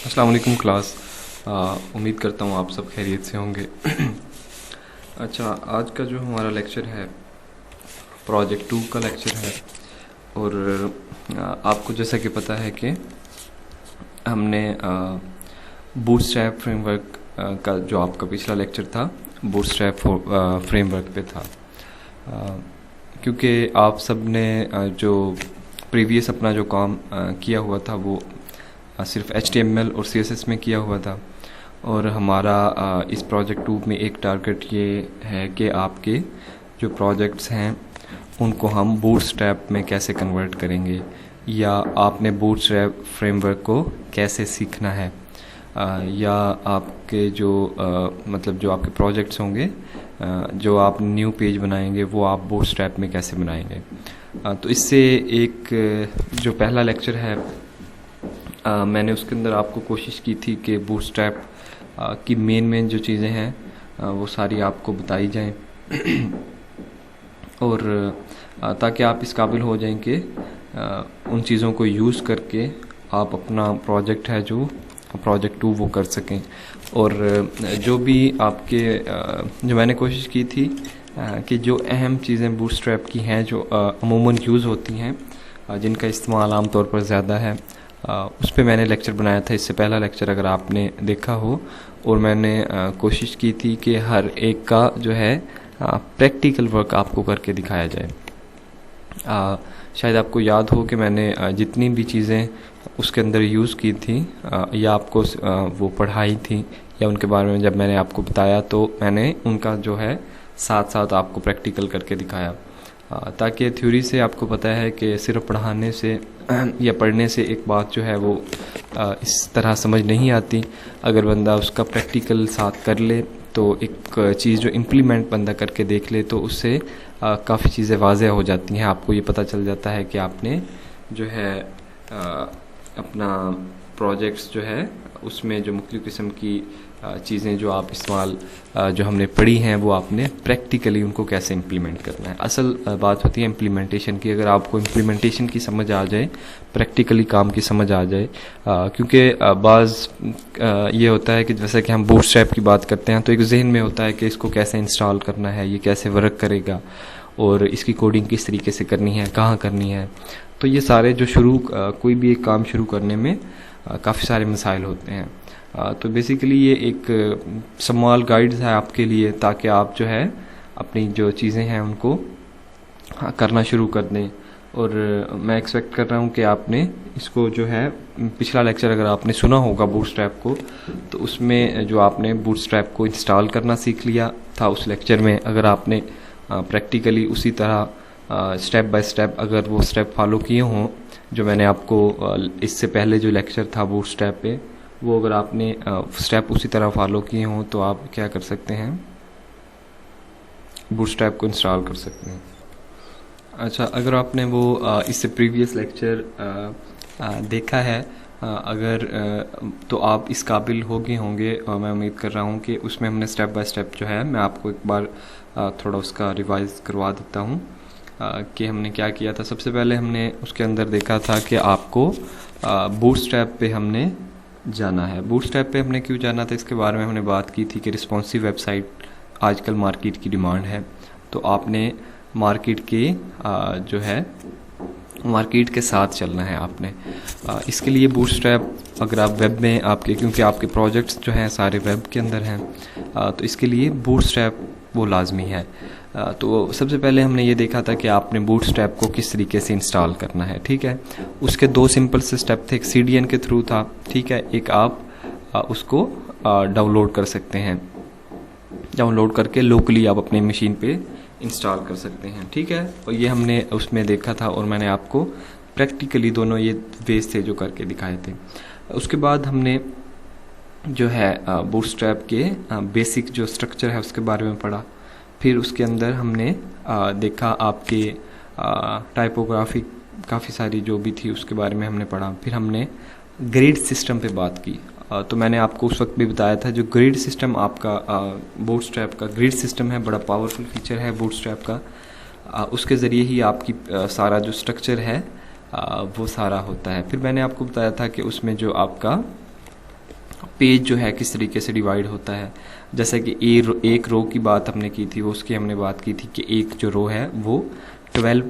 अस्सलाम वालेकुम क्लास। उम्मीद करता हूँ आप सब खैरियत से होंगे। अच्छा, आज का जो हमारा लेक्चर है प्रोजेक्ट 2 का लेक्चर है। और आपको जैसा कि पता है कि हमने बूटस्ट्रैप फ्रेमवर्क का जो आपका पिछला लेक्चर था बूटस्ट्रैप फ्रेमवर्क पे था। क्योंकि आप सब ने जो प्रीवियस अपना जो काम किया हुआ था वो सिर्फ HTML और CSS में किया हुआ था, और हमारा इस प्रोजेक्ट 2 में एक टारगेट ये है कि आपके जो प्रोजेक्ट्स हैं उनको हम बूटस्ट्रैप में कैसे कन्वर्ट करेंगे, या आपने बूटस्ट्रैप फ्रेमवर्क को कैसे सीखना है, या आपके जो मतलब जो आपके प्रोजेक्ट्स होंगे, जो आप न्यू पेज बनाएंगे वो आप बूटस्ट्रैप में कैसे बनाएंगे। तो इससे एक जो पहला लेक्चर है मैंने उसके अंदर आपको कोशिश की थी कि बूटस्ट्रैप की मेन जो चीज़ें हैं वो सारी आपको बताई जाएं और ताकि आप इस काबिल हो जाएं कि उन चीज़ों को यूज़ करके आप अपना प्रोजेक्ट है जो प्रोजेक्ट 2 वो कर सकें। और जो भी आपके जो मैंने कोशिश की थी कि जो अहम चीज़ें बूटस्ट्रैप की हैं जो अमूमन यूज़ होती हैं, जिनका इस्तेमाल आम तौर पर ज़्यादा है, उस पे मैंने लेक्चर बनाया था। इससे पहला लेक्चर अगर आपने देखा हो, और मैंने कोशिश की थी कि हर एक का जो है प्रैक्टिकल वर्क आपको करके दिखाया जाए। शायद आपको याद हो कि मैंने जितनी भी चीज़ें उसके अंदर यूज़ की थी या आपको वो पढ़ाई थी, या उनके बारे में जब मैंने आपको बताया तो मैंने उनका जो है साथ साथ आपको प्रैक्टिकल करके दिखाया, ताकि थ्योरी से आपको पता है कि सिर्फ पढ़ाने से या पढ़ने से एक बात जो है वो इस तरह समझ नहीं आती। अगर बंदा उसका प्रैक्टिकल साथ कर ले तो एक चीज़ जो इम्प्लीमेंट बंदा करके देख ले तो उससे काफ़ी चीज़ें वाज़ेह हो जाती हैं। आपको ये पता चल जाता है कि आपने जो है अपना प्रोजेक्ट्स जो है उसमें जो मुख्तलिफ़ किस्म की चीज़ें जो आप इस्तेमाल जो हमने पढ़ी हैं वो आपने प्रैक्टिकली उनको कैसे इम्प्लीमेंट करना है। असल बात होती है इम्प्लीमेंटेशन की। अगर आपको इम्प्लीमेंटेशन की समझ आ जाए, प्रैक्टिकली काम की समझ आ जाए, क्योंकि बाज़ ये होता है कि जैसा कि हम बूटस्ट्रैप की बात करते हैं तो एक जहन में होता है कि इसको कैसे इंस्टॉल करना है, ये कैसे वर्क करेगा, और इसकी कोडिंग किस तरीके से करनी है, कहाँ करनी है। तो ये सारे जो कोई भी एक काम शुरू करने में काफ़ी सारे मसाइल होते हैं। तो बेसिकली ये एक स्मॉल गाइड्स है आपके लिए, ताकि आप जो है अपनी जो चीज़ें हैं उनको करना शुरू कर दें। और मैं एक्सपेक्ट कर रहा हूँ कि आपने इसको जो है पिछला लेक्चर अगर आपने सुना होगा बूटस्ट्रैप को, तो उसमें जो आपने बूटस्ट्रैप को इंस्टॉल करना सीख लिया था उस लेक्चर में, अगर आपने प्रैक्टिकली उसी तरह स्टेप बाय स्टेप अगर वो स्टेप फॉलो किए हों जो मैंने आपको इससे पहले जो लेक्चर था बूटस्ट्रैप पे, वो अगर आपने स्टेप उसी तरह फॉलो किए हों तो आप क्या कर सकते हैं, बूटस्ट्रैप को इंस्टॉल कर सकते हैं। अच्छा, अगर आपने वो इससे प्रीवियस लेक्चर देखा है अगर तो आप इस काबिल हो गए होंगे, मैं उम्मीद कर रहा हूँ कि उसमें हमने स्टेप बाय स्टेप जो है मैं आपको एक बार थोड़ा उसका रिवाइज करवा देता हूँ कि हमने क्या किया था। सबसे पहले हमने उसके अंदर देखा था कि आपको बूटस्ट्रैप पे हमने जाना है। बूटस्ट्रैप पे हमने क्यों जाना था इसके बारे में हमने बात की थी कि रिस्पॉन्सिव वेबसाइट आजकल मार्केट की डिमांड है, तो आपने मार्केट के जो है मार्केट के साथ चलना है आपने। इसके लिए बूटस्ट्रैप अगर आप वेब में आपके, क्योंकि आपके प्रोजेक्ट्स जो हैं सारे वेब के अंदर हैं, तो इसके लिए बूटस्ट्रैप वो लाजमी है। तो सबसे पहले हमने ये देखा था कि आपने बूटस्ट्रैप को किस तरीके से इंस्टॉल करना है, ठीक है। उसके दो सिंपल से स्टेप थे, एक CDN के थ्रू था, ठीक है, एक आप उसको डाउनलोड कर सकते हैं, डाउनलोड करके लोकली आप अपनी मशीन पे इंस्टॉल कर सकते हैं, ठीक है। और ये हमने उसमें देखा था और मैंने आपको प्रैक्टिकली दोनों ये वेज थे जो करके दिखाए थे। उसके बाद हमने जो है बूटस्ट्रैप के बेसिक जो स्ट्रक्चर है उसके बारे में पढ़ा। फिर उसके अंदर हमने देखा आपके टाइपोग्राफी काफ़ी सारी जो भी थी उसके बारे में हमने पढ़ा। फिर हमने ग्रेड सिस्टम पे बात की। तो मैंने आपको उस वक्त भी बताया था जो ग्रिड सिस्टम आपका बूटस्ट्रैप का ग्रिड सिस्टम है, बड़ा पावरफुल फीचर है बूटस्ट्रैप का। उसके ज़रिए ही आपकी सारा जो स्ट्रक्चर है वो सारा होता है। फिर मैंने आपको बताया था कि उसमें जो आपका पेज जो है किस तरीके से डिवाइड होता है। जैसे कि एक रो की बात हमने की थी, उसकी हमने बात की थी कि एक जो रो है वो 12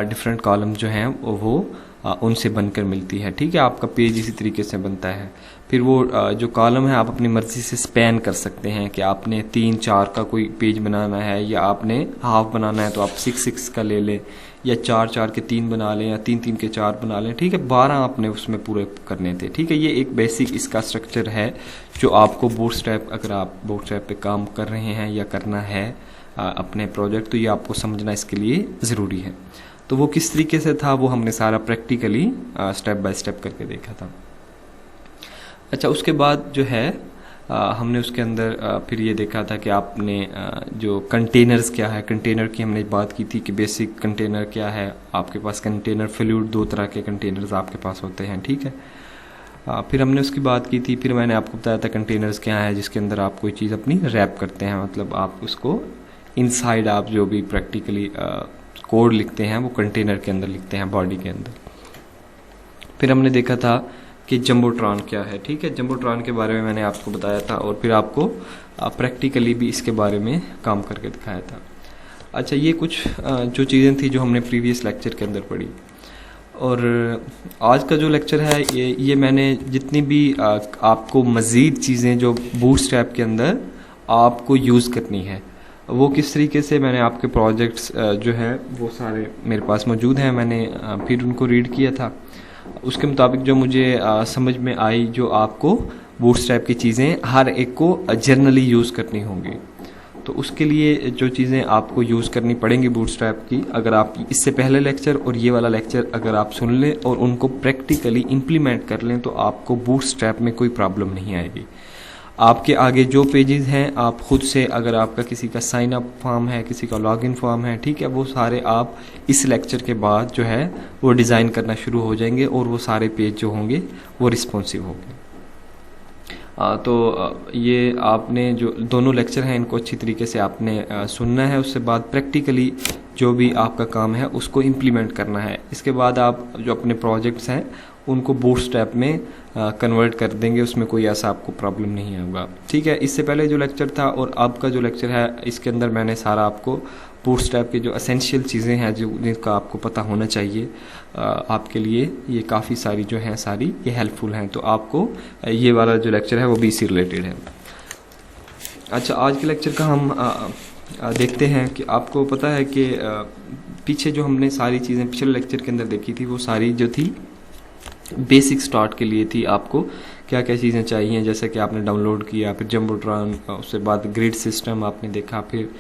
डिफरेंट कॉलम जो हैं वो उनसे बनकर मिलती है। ठीक है, आपका पेज इसी तरीके से बनता है। फिर वो जो कॉलम है आप अपनी मर्जी से स्पैन कर सकते हैं कि आपने 3-4 का कोई पेज बनाना है या आपने हाफ बनाना है तो आप 6-6 का ले लें, या 4-4 के 3 बना लें, या 3-3 के 4 बना लें। ठीक है, 12 आपने उसमें पूरे करने थे। ठीक है, ये एक बेसिक इसका स्ट्रक्चर है जो आपको बूटस्ट्रैप, अगर आप बूटस्ट्रैप पे काम कर रहे हैं या करना है अपने प्रोजेक्ट, तो ये आपको समझना इसके लिए ज़रूरी है। तो वो किस तरीके से था वो हमने सारा प्रैक्टिकली स्टेप बाय स्टेप करके देखा था। अच्छा, उसके बाद जो है हमने उसके अंदर फिर ये देखा था कि आपने जो कंटेनर्स क्या है, कंटेनर की हमने बात की थी कि बेसिक कंटेनर क्या है। आपके पास कंटेनर फ्लूइड, 2 तरह के कंटेनर्स आपके पास होते हैं। ठीक है, फिर हमने उसकी बात की थी। फिर मैंने आपको बताया था कंटेनर्स क्या है, जिसके अंदर आप कोई चीज़ अपनी रैप करते हैं, मतलब आप उसको इनसाइड आप जो भी प्रैक्टिकली कोड लिखते हैं वो कंटेनर के अंदर लिखते हैं, बॉडी के अंदर। फिर हमने देखा था कि जंबोट्रॉन क्या है। ठीक है, जंबोट्रॉन के बारे में मैंने आपको बताया था और फिर आपको प्रैक्टिकली भी इसके बारे में काम करके दिखाया था। अच्छा, ये कुछ जो चीज़ें थी जो हमने प्रीवियस लेक्चर के अंदर पढ़ी, और आज का जो लेक्चर है ये मैंने जितनी भी आपको मज़ीद चीज़ें जो बूटस्ट्रैप के अंदर आपको यूज़ करनी है वो किस तरीके से, मैंने आपके प्रोजेक्ट्स जो है वो सारे मेरे पास मौजूद हैं। मैंने फिर उनको रीड किया था, उसके मुताबिक जो मुझे समझ में आई, जो आपको बूटस्ट्रैप की चीज़ें हर एक को जनरली यूज़ करनी होंगी। तो उसके लिए जो चीज़ें आपको यूज़ करनी पड़ेंगी बूटस्ट्रैप की, अगर आप इससे पहले लेक्चर और ये वाला लेक्चर अगर आप सुन लें और उनको प्रैक्टिकली इम्प्लीमेंट कर लें तो आपको बूटस्ट्रैप में कोई प्रॉब्लम नहीं आएगी। आपके आगे जो पेजेस हैं आप खुद से, अगर आपका किसी का साइन अप फॉर्म है, किसी का लॉगिन फॉर्म है, ठीक है, वो सारे आप इस लेक्चर के बाद जो है वो डिज़ाइन करना शुरू हो जाएंगे और वो सारे पेज जो होंगे वो रिस्पॉन्सिव होंगे। तो ये आपने जो दोनों लेक्चर हैं इनको अच्छी तरीके से आपने सुनना है। उसके बाद प्रैक्टिकली जो भी आपका काम है उसको इम्प्लीमेंट करना है। इसके बाद आप जो अपने प्रोजेक्ट्स हैं उनको बूटस्ट्रैप में कन्वर्ट कर देंगे, उसमें कोई ऐसा आपको प्रॉब्लम नहीं होगा। ठीक है, इससे पहले जो लेक्चर था और अब का जो लेक्चर है इसके अंदर मैंने सारा आपको बूटस्ट्रैप की जो एसेंशियल चीज़ें हैं जो जिनका आपको पता होना चाहिए आपके लिए, ये काफ़ी सारी जो हैं सारी ये हेल्पफुल हैं। तो आपको ये वाला जो लेक्चर है वो भी इसी रिलेटेड है। अच्छा, आज के लेक्चर का हम देखते हैं कि आपको पता है कि पीछे जो हमने सारी चीज़ें पिछले लेक्चर के अंदर देखी थी वो सारी जो थी बेसिक स्टार्ट के लिए थी। आपको क्या क्या चीज़ें चाहिए, जैसे कि आपने डाउनलोड किया, फिर जंबोट्रॉन, उसके बाद ग्रिड सिस्टम आपने देखा, फिर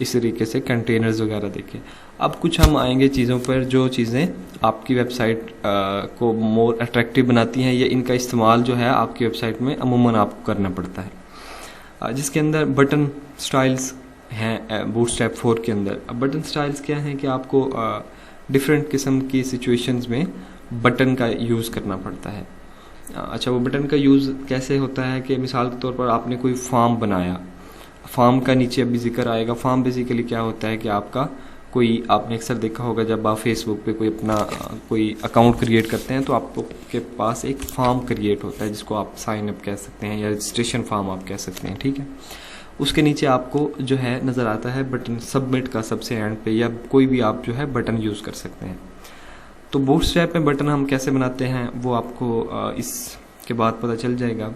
इस तरीके से कंटेनर्स वगैरह देखे। अब कुछ हम आएंगे चीज़ों पर जो चीज़ें आपकी वेबसाइट को मोर अट्रैक्टिव बनाती हैं, या इनका इस्तेमाल जो है आपकी वेबसाइट में अमूमन आपको करना पड़ता है, जिसके अंदर बटन स्टाइल्स हैं बूटस्ट्रैप 4 के अंदर। अब बटन स्टाइल्स क्या हैं कि आपको डिफरेंट किस्म की सिचुएशंस में बटन का यूज़ करना पड़ता है। अच्छा, वो बटन का यूज़ कैसे होता है कि मिसाल के तौर पर आपने कोई फॉर्म बनाया, फॉर्म का नीचे अभी जिक्र आएगा। फॉर्म बेसिकली क्या होता है कि आपका कोई, आपने अक्सर देखा होगा जब आप फेसबुक पे कोई अपना कोई अकाउंट क्रिएट करते हैं तो आपके पास एक फॉर्म क्रिएट होता है जिसको आप साइन अप कह सकते हैं या रजिस्ट्रेशन फॉर्म आप कह सकते हैं। ठीक है, उसके नीचे आपको जो है नज़र आता है बटन सबमिट का सबसे एंड पे, या कोई भी आप जो है बटन यूज़ कर सकते हैं। तो बूटस्ट्रैप में बटन हम कैसे बनाते हैं वो आपको इसके बाद पता चल जाएगा।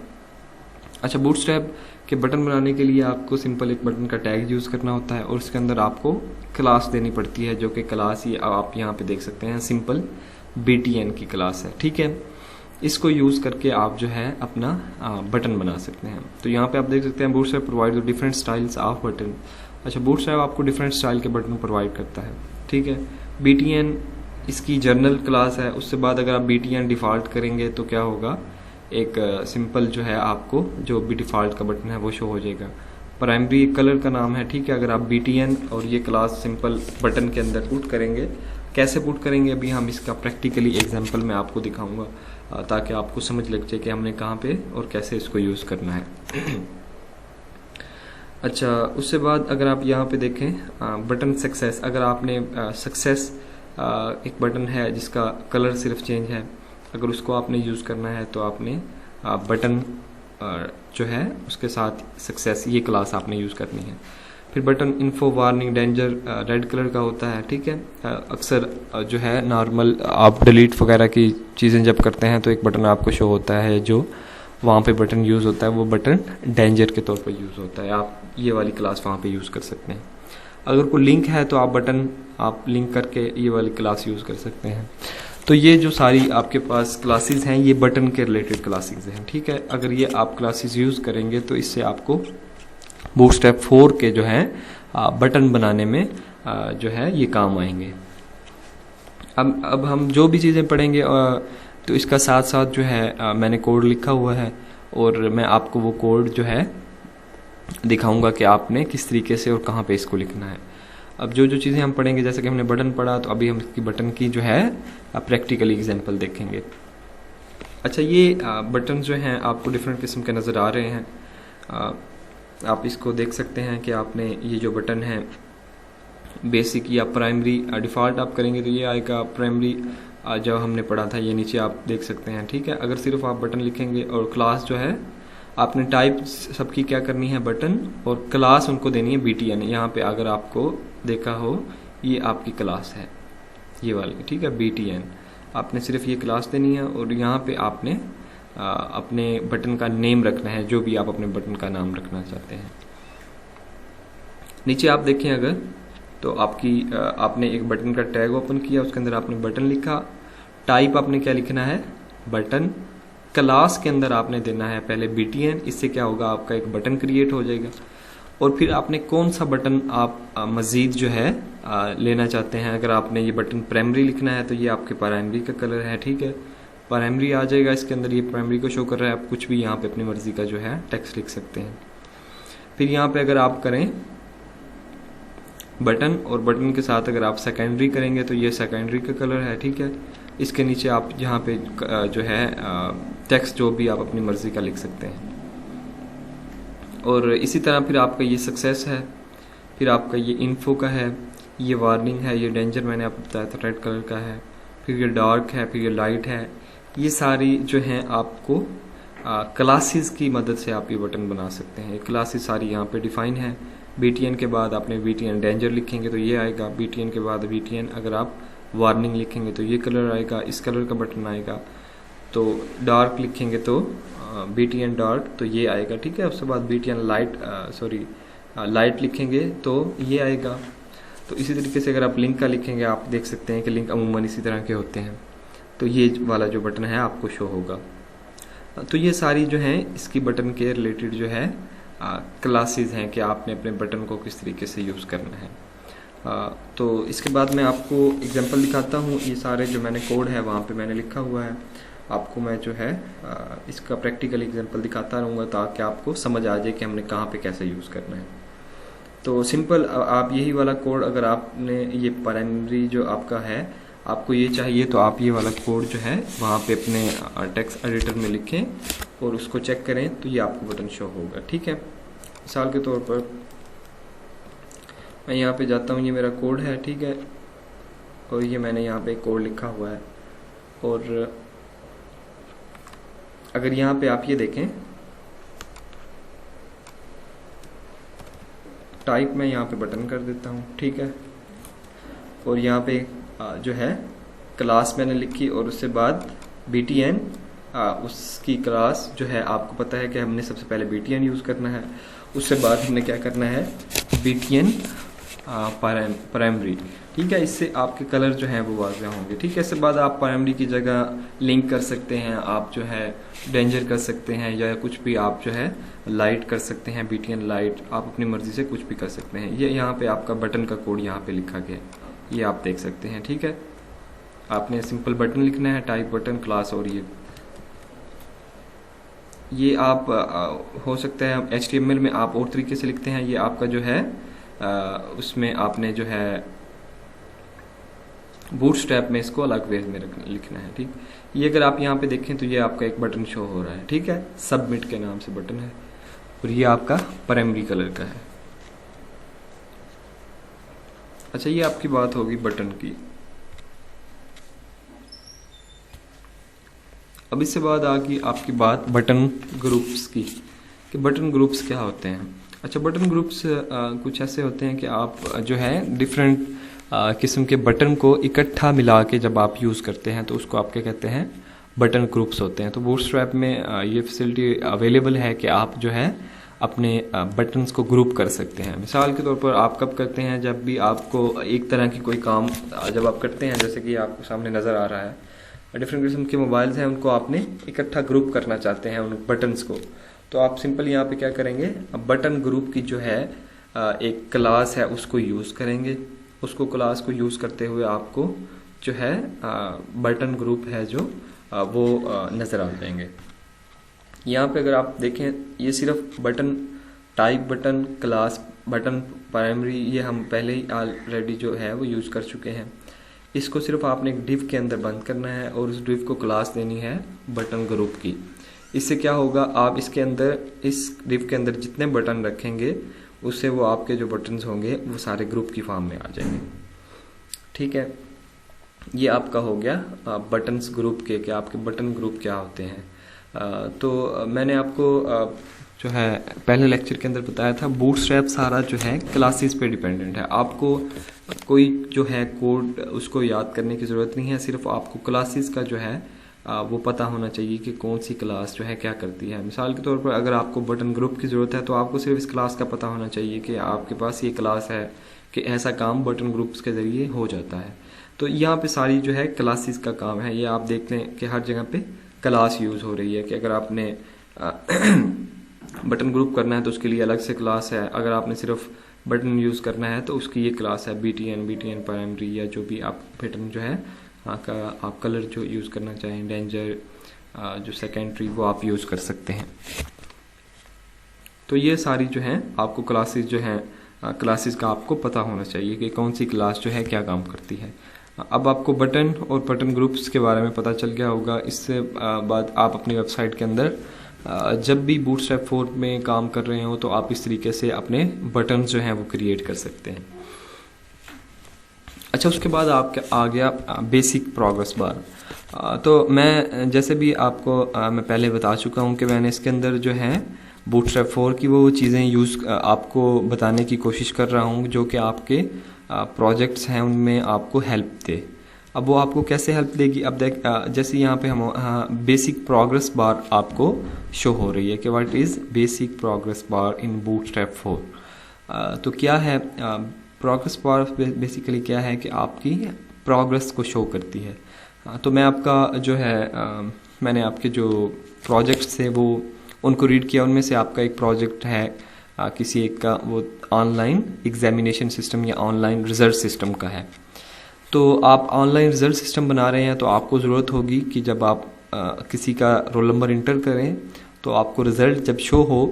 अच्छा, बूटस्ट्रैप के बटन बनाने के लिए आपको सिंपल एक बटन का टैग यूज़ करना होता है और उसके अंदर आपको क्लास देनी पड़ती है, जो कि क्लास ही आप यहाँ पे देख सकते हैं, सिंपल BTN की क्लास है। ठीक है, इसको यूज़ करके आप जो है अपना बटन बना सकते हैं। तो यहाँ पे आप देख सकते हैं bootstrap provide different styles off button. अच्छा, बूटस्ट्रैप आपको डिफरेंट स्टाइल के बटन प्रोवाइड करता है। ठीक है, BTN इसकी जर्नल क्लास है। उसके बाद अगर आप BTN डिफ़ॉल्ट करेंगे तो क्या होगा, एक सिंपल जो है आपको जो भी डिफ़ॉल्ट का बटन है वो शो हो जाएगा। प्राइमरी कलर का नाम है। ठीक है, अगर आप BTN और ये क्लास सिंपल बटन के अंदर पुट करेंगे, कैसे पुट करेंगे अभी हम इसका प्रैक्टिकली एग्जांपल में आपको दिखाऊंगा ताकि आपको समझ लग जाए कि हमने कहाँ पे और कैसे इसको यूज़ करना है। अच्छा, उससे बाद अगर आप यहाँ पे देखें बटन सक्सेस, अगर आपने सक्सेस एक बटन है जिसका कलर सिर्फ चेंज है, अगर उसको आपने यूज़ करना है तो आपने बटन जो है उसके साथ सक्सेस, ये क्लास आपने यूज़ करनी है। फिर button info, warning, danger red colour का होता है, ठीक है। अक्सर जो है नॉर्मल आप डिलीट वगैरह की चीज़ें जब करते हैं तो एक बटन आपको शो होता है, जो वहाँ पे बटन यूज़ होता है वो बटन डेंजर के तौर पर यूज़ होता है। आप ये वाली क्लास वहाँ पे यूज़ कर सकते हैं। अगर कोई लिंक है तो आप बटन आप लिंक करके ये वाली क्लास यूज़ कर सकते हैं। तो ये जो सारी आपके पास क्लासेस हैं ये बटन के रिलेटेड क्लासेस हैं, ठीक है। अगर ये आप क्लासेस यूज़ करेंगे तो इससे आपको बूटस्ट्रैप 4 के जो है बटन बनाने में जो है ये काम आएंगे। अब हम जो भी चीज़ें पढ़ेंगे तो इसका साथ साथ जो है मैंने कोड लिखा हुआ है और मैं आपको वो कोड जो है दिखाऊंगा कि आपने किस तरीके से और कहाँ पे इसको लिखना है। अब जो जो चीज़ें हम पढ़ेंगे, जैसे कि हमने बटन पढ़ा, तो अभी हम इसकी बटन की जो है प्रैक्टिकली एग्जांपल देखेंगे। अच्छा, ये बटन जो हैं आपको डिफरेंट किस्म के नज़र आ रहे हैं। आप इसको देख सकते हैं कि आपने ये जो बटन है बेसिक या प्राइमरी डिफ़ॉल्ट आप करेंगे तो ये आएगा। प्राइमरी जब हमने पढ़ा था ये नीचे आप देख सकते हैं, ठीक है। अगर सिर्फ आप बटन लिखेंगे और क्लास जो है आपने टाइप सबकी क्या करनी है बटन, और क्लास उनको देनी है BTN। यहाँ पे अगर आपको देखा हो ये आपकी क्लास है ये वाली, ठीक है, BTN। आपने सिर्फ ये क्लास देनी है और यहाँ पे आपने अपने बटन का नेम रखना है, जो भी आप अपने बटन का नाम रखना चाहते हैं। नीचे आप देखें अगर तो आपने एक बटन का टैग ओपन किया, उसके अंदर आपने बटन लिखा। टाइप आपने क्या लिखना है बटन। क्लास के अंदर आपने देना है पहले BTN। इससे क्या होगा, आपका एक बटन क्रिएट हो जाएगा। और फिर आपने कौन सा बटन आप मज़ीद जो है लेना चाहते हैं। अगर आपने ये बटन प्राइमरी लिखना है तो ये आपके प्राइमरी का कलर है, ठीक है, प्राइमरी आ जाएगा इसके अंदर। ये प्राइमरी को शो कर रहा है। आप कुछ भी यहाँ पे अपनी मर्जी का जो है टेक्स्ट लिख सकते हैं। फिर यहाँ पे अगर आप करें बटन और बटन के साथ अगर आप सेकेंडरी करेंगे तो ये सेकेंडरी का कलर है, ठीक है। इसके नीचे आप यहाँ पे जो है टेक्स्ट जो भी आप अपनी मर्जी का लिख सकते हैं। और इसी तरह फिर आपका ये सक्सेस है, फिर आपका ये इन्फो का है, ये वार्निंग है, ये डेंजर मैंने आपको बताया था रेड कलर का है, फिर ये डार्क है, फिर ये लाइट है। ये सारी जो हैं आपको क्लासेस की मदद से आप ये बटन बना सकते हैं। क्लासेस सारी यहाँ पे डिफाइन है। BTN के बाद आपने BTN डेंजर लिखेंगे तो ये आएगा। BTN के बाद BTN अगर आप वार्निंग लिखेंगे तो ये कलर आएगा, इस कलर का बटन आएगा। तो डार्क लिखेंगे तो BTN डार्क तो ये आएगा, ठीक है। उसके बाद BTN लाइट लिखेंगे तो ये आएगा। तो इसी तरीके से अगर आप लिंक का लिखेंगे, आप देख सकते हैं कि लिंक अमूमन इसी तरह के होते हैं, तो ये वाला जो बटन है आपको शो होगा। तो ये सारी जो हैं इसकी बटन के रिलेटेड जो है क्लासेस हैं कि आपने अपने बटन को किस तरीके से यूज़ करना है। तो इसके बाद मैं आपको एग्जांपल दिखाता हूँ। ये सारे जो मैंने कोड है वहाँ पे मैंने लिखा हुआ है। आपको मैं जो है इसका प्रैक्टिकल एग्जांपल दिखाता रहूँगा ताकि आपको समझ आ जाए कि हमने कहाँ पे कैसे यूज़ करना है। तो सिंपल आप यही वाला कोड, अगर आपने ये प्राइमरी जो आपका है आपको ये चाहिए तो आप ये वाला कोड जो है वहाँ पे अपने टेक्स्ट एडिटर में लिखें और उसको चेक करें तो ये आपको बटन शो होगा, ठीक है। मिसाल के तौर पर मैं यहाँ पे जाता हूँ, ये मेरा कोड है, ठीक है, और ये मैंने यहाँ पे कोड लिखा हुआ है। और अगर यहाँ पे आप ये देखें टाइप मैं यहाँ पे बटन कर देता हूँ, ठीक है। और यहाँ पे जो है क्लास मैंने लिखी और उससे बाद BTN उसकी क्लास जो है आपको पता है कि हमने सबसे पहले BTN यूज़ करना है, उससे बाद हमने क्या करना है BTN प्राइमरी, ठीक है। इससे आपके कलर जो हैं वो वाज़ेह होंगे, ठीक है। इसके बाद आप प्राइमरी की जगह लिंक कर सकते हैं, आप जो है डेंजर कर सकते हैं या कुछ भी आप जो है लाइट कर सकते हैं, BTN लाइट, आप अपनी मर्ज़ी से कुछ भी कर सकते हैं। ये यहाँ पे आपका बटन का कोड यहाँ पे लिखा गया है, ये आप देख सकते हैं, ठीक है। आपने सिंपल बटन लिखना है, टाइप बटन क्लास, और ये आप हो सकता है HTML में आप और तरीके से लिखते हैं। ये आपका जो है उसमें आपने जो है बूटस्ट्रैप में इसको अलग वे में लिखना है, ठीक। ये अगर आप यहाँ पे देखें तो ये आपका एक बटन शो हो रहा है, ठीक है, सबमिट के नाम से बटन है और ये आपका प्राइमरी कलर का है। अच्छा, ये आपकी बात होगी बटन की। अब इससे बाद आ गई आपकी बात बटन ग्रुप्स की, कि बटन ग्रुप्स क्या होते हैं। अच्छा, बटन ग्रुप्स कुछ ऐसे होते हैं कि आप जो है डिफरेंट किस्म के बटन को इकट्ठा मिला के जब आप यूज़ करते हैं तो उसको आप क्या कहते हैं, बटन ग्रुप्स होते हैं। तो बूटस्ट्रैप में ये फैसिलिटी अवेलेबल है कि आप जो है अपने बटन्स को ग्रुप कर सकते हैं। मिसाल के तौर पर आप कब करते हैं, जब भी आपको एक तरह की कोई काम जब आप करते हैं, जैसे कि आपको सामने नज़र आ रहा है डिफरेंट किस्म के मोबाइल्स हैं, उनको आपने इकट्ठा ग्रुप करना चाहते हैं उन बटन्स को, तो आप सिंपल यहाँ पे क्या करेंगे, बटन ग्रुप की जो है एक क्लास है उसको यूज़ करेंगे। उसको क्लास को यूज़ करते हुए आपको जो है बटन ग्रुप है जो वो नज़र आ जाएंगे। यहाँ पे अगर आप देखें, ये सिर्फ button type, button class, button primary, ये हम पहले ही ऑलरेडी जो है वो यूज़ कर चुके हैं। इसको सिर्फ आपने एक डिव के अंदर बंद करना है और उस डिव को क्लास देनी है बटन ग्रुप की। इससे क्या होगा, आप इसके अंदर, इस डिव के अंदर जितने बटन रखेंगे उससे वो आपके जो बटन्स होंगे वो सारे ग्रुप की फॉर्म में आ जाएंगे। ठीक है, ये आपका हो गया बटन्स ग्रुप के, कि आपके बटन ग्रुप क्या होते हैं। तो मैंने आपको जो है पहले लेक्चर के अंदर बताया था, बूटस्ट्रैप सारा जो है क्लासेस पे डिपेंडेंट है। आपको कोई जो है कोड उसको याद करने की ज़रूरत नहीं है, सिर्फ आपको क्लासेस का जो है वो पता होना चाहिए कि कौन सी क्लास जो है क्या करती है। मिसाल के तौर पर अगर आपको बटन ग्रुप की ज़रूरत है तो आपको सिर्फ इस क्लास का पता होना चाहिए कि आपके पास ये क्लास है, कि ऐसा काम बटन ग्रुप्स के ज़रिए हो जाता है। तो यहाँ पे सारी जो है क्लासेस का काम है। ये आप देख लें कि हर जगह पे क्लास यूज़ हो रही है, कि अगर आपने बटन ग्रुप करना है तो उसके लिए अलग से क्लास है, अगर आपने सिर्फ बटन यूज़ करना है तो उसकी ये क्लास है BTN प्राइमरी, या जो भी आप बटन जो है का आप कलर जो यूज़ करना चाहें, डेंजर जो सेकेंडरी, वो आप यूज़ कर सकते हैं। तो ये सारी जो है आपको क्लासेस जो हैं, क्लासेस का आपको पता होना चाहिए कि कौन सी क्लास जो है क्या काम करती है। अब आपको बटन और बटन ग्रुप्स के बारे में पता चल गया होगा। इससे बाद आप अपनी वेबसाइट के अंदर जब भी बूटस्ट्रैप 4 में काम कर रहे हो तो आप इस तरीके से अपने बटन जो हैं वो क्रिएट कर सकते हैं। अच्छा, उसके बाद आपका आ गया बेसिक प्रोग्रेस बार। तो मैं जैसे भी आपको मैं पहले बता चुका हूँ कि मैंने इसके अंदर जो है बूटस्ट्रैप 4 की वो चीज़ें यूज़ आपको बताने की कोशिश कर रहा हूँ जो कि आपके प्रोजेक्ट्स हैं उनमें आपको हेल्प दे। अब वो आपको कैसे हेल्प देगी, अब देख जैसे यहाँ पे हम बेसिक प्रोग्रेस बार आपको शो हो रही है कि what is basic progress bar in bootstrap 4। तो क्या है प्रोग्रेस बार, बेसिकली क्या है कि आपकी प्रोग्रेस को शो करती है। तो मैं आपका जो है मैंने आपके जो प्रोजेक्ट्स थे वो उनको रीड किया, उनमें से आपका एक प्रोजेक्ट है किसी एक का, वो ऑनलाइन एग्जामिनेशन सिस्टम या ऑनलाइन रिजल्ट सिस्टम का है। तो आप ऑनलाइन रिजल्ट सिस्टम बना रहे हैं तो आपको ज़रूरत होगी कि जब आप किसी का रोल नंबर इंटर करें तो आपको रिज़ल्ट जब शो हो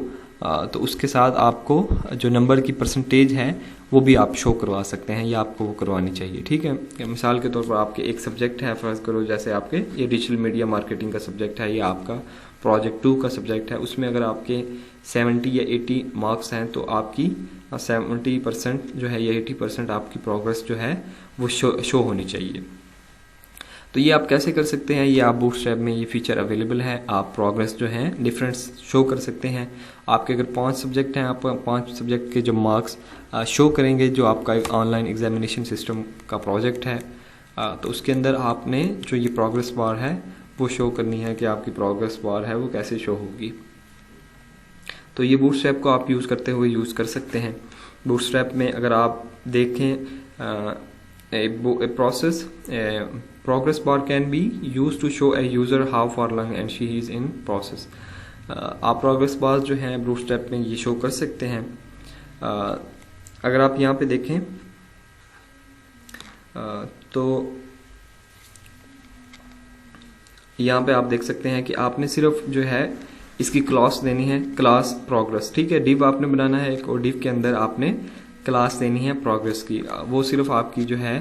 तो उसके साथ आपको जो नंबर की परसेंटेज है वो भी आप शो करवा सकते हैं, या आपको वो करवानी चाहिए। ठीक है, मिसाल के तौर पर आपके एक सब्जेक्ट है, फ़र्ज़ करो जैसे आपके ये डिजिटल मीडिया मार्केटिंग का सब्जेक्ट है, या आपका प्रोजेक्ट 2 का सब्जेक्ट है, उसमें अगर आपके 70 या 80 मार्क्स हैं तो आपकी 70% जो है या 80% आपकी प्रोग्रेस जो है वो शो होनी चाहिए। तो ये आप कैसे कर सकते हैं, ये आप बूटस्ट्रैप में ये फीचर अवेलेबल है। आप प्रोग्रेस जो है डिफरेंस शो कर सकते हैं। आपके अगर 5 सब्जेक्ट हैं, आप 5 सब्जेक्ट के जो मार्क्स शो करेंगे जो आपका ऑनलाइन एग्जामिनेशन सिस्टम का प्रोजेक्ट है, तो उसके अंदर आपने जो ये प्रोग्रेस बार है वो शो करनी है कि आपकी प्रोग्रेस बार है वो कैसे शो होगी। तो ये बूटस्ट्रैप को आप यूज़ करते हुए यूज़ कर सकते हैं। बूटस्ट्रैप में अगर आप देखें progress bar can be used to show a user how far along and she is in process। आप प्रोग्रेस बार जो हैं बूटस्ट्रैप में ये शो कर सकते हैं। अगर आप यहाँ पे देखें तो यहाँ पे आप देख सकते हैं कि आपने सिर्फ जो है इसकी क्लास देनी है, क्लास प्रोग्रेस। ठीक है, डिव आपने बनाना है एक, और डिव के अंदर आपने क्लास देनी है प्रोग्रेस की। वो सिर्फ आपकी जो है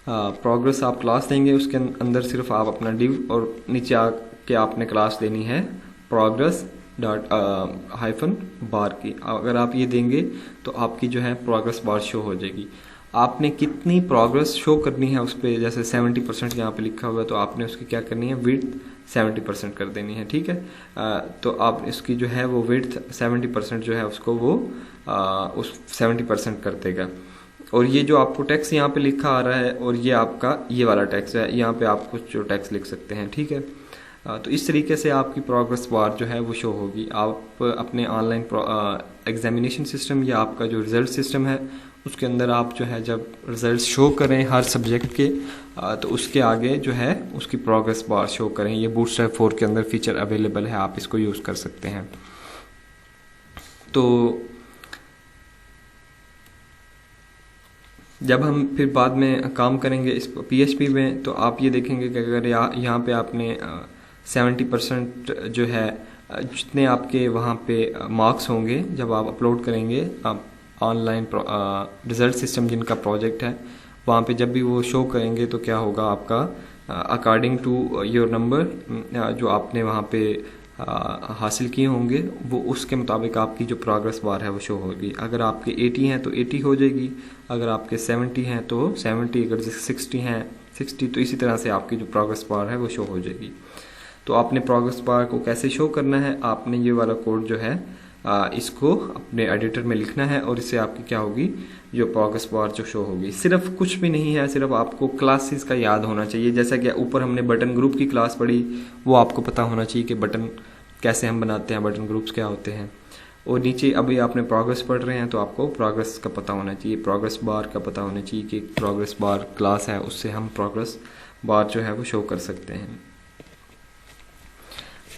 प्रोग्रेस आप क्लास देंगे, उसके अंदर सिर्फ आप अपना डिव और नीचे आके आपने क्लास देनी है प्रोग्रेस डॉट हाइफन बार की। अगर आप ये देंगे तो आपकी जो है प्रोग्रेस बार शो हो जाएगी। आपने कितनी प्रोग्रेस शो करनी है उस पर, जैसे 70% यहाँ पे लिखा हुआ है तो आपने उसकी क्या करनी है, विड्थ 70% कर देनी है, ठीक है। तो आप इसकी जो है वो विड्थ 70% जो है उसको वो उस 70% कर देगा। और ये जो आपको टेक्स्ट यहाँ पे लिखा आ रहा है और ये आपका ये वाला टेक्स्ट है, यहाँ पे आप कुछ जो टेक्स्ट लिख सकते हैं, ठीक है। तो इस तरीके से आपकी प्रोग्रेस बार जो है वो शो होगी। आप अपने ऑनलाइन एग्जामिनेशन सिस्टम या आपका जो रिजल्ट सिस्टम है उसके अंदर आप जो है जब रिजल्ट शो करें हर सब्जेक्ट के, तो उसके आगे जो है उसकी प्रोग्रेस बार शो करें। ये बूटस्ट्रैप 4 के अंदर फीचर अवेलेबल है, आप इसको यूज़ कर सकते हैं। तो जब हम फिर बाद में काम करेंगे इस PHP में, तो आप ये देखेंगे कि अगर यहाँ पे आपने 70% जो है जितने आपके वहाँ पे मार्क्स होंगे जब आप अपलोड करेंगे आप ऑनलाइन रिजल्ट सिस्टम जिनका प्रोजेक्ट है वहाँ पे जब भी वो शो करेंगे तो क्या होगा आपका अकॉर्डिंग टू योर नंबर जो आपने वहाँ पे हासिल किए होंगे वो उसके मुताबिक आपकी जो प्रोग्रेस बार है वो शो होगी। अगर आपके 80 हैं तो 80 हो जाएगी, अगर आपके 70 हैं तो 70, अगर 60 हैं 60, तो इसी तरह से आपकी जो प्रोग्रेस बार है वो शो हो जाएगी। तो आपने प्रोग्रेस बार को कैसे शो करना है, आपने ये वाला कोड जो है इसको अपने एडिटर में लिखना है और इससे आपकी क्या होगी, जो प्रोग्रेस बार जो शो होगी। सिर्फ कुछ भी नहीं है, सिर्फ आपको क्लासेस का याद होना चाहिए। जैसा कि ऊपर हमने बटन ग्रुप की क्लास पढ़ी, वो आपको पता होना चाहिए कि बटन कैसे हम बनाते हैं, बटन ग्रुप्स क्या होते हैं। और नीचे अभी आपने प्रोग्रेस पढ़ रहे हैं तो आपको प्रोग्रेस का पता होना चाहिए, प्रोग्रेस बार का पता होना चाहिए कि प्रोग्रेस बार क्लास है, उससे हम प्रोग्रेस बार जो है वो शो कर सकते हैं।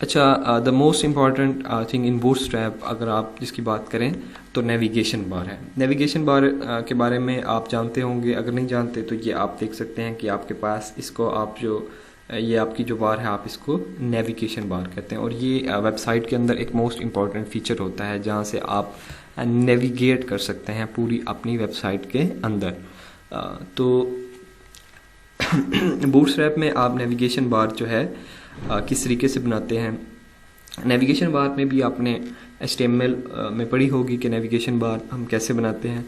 अच्छा, the most important thing in bootstrap अगर आप जिसकी बात करें तो नेविगेशन बार है। नेविगेशन बार के बारे में आप जानते होंगे, अगर नहीं जानते तो ये आप देख सकते हैं कि आपके पास इसको आप जो ये आपकी जो बार है आप इसको नेविगेशन बार कहते हैं। और ये वेबसाइट के अंदर एक मोस्ट इम्पॉर्टेंट फीचर होता है जहाँ से आप नेविगेट कर सकते हैं पूरी अपनी वेबसाइट के अंदर। तो बूटस्ट्रैप में आप नेविगेशन बार जो है किस तरीके से बनाते हैं। नेविगेशन बार में भी आपने HTML में पढ़ी होगी कि नेविगेशन बार हम कैसे बनाते हैं,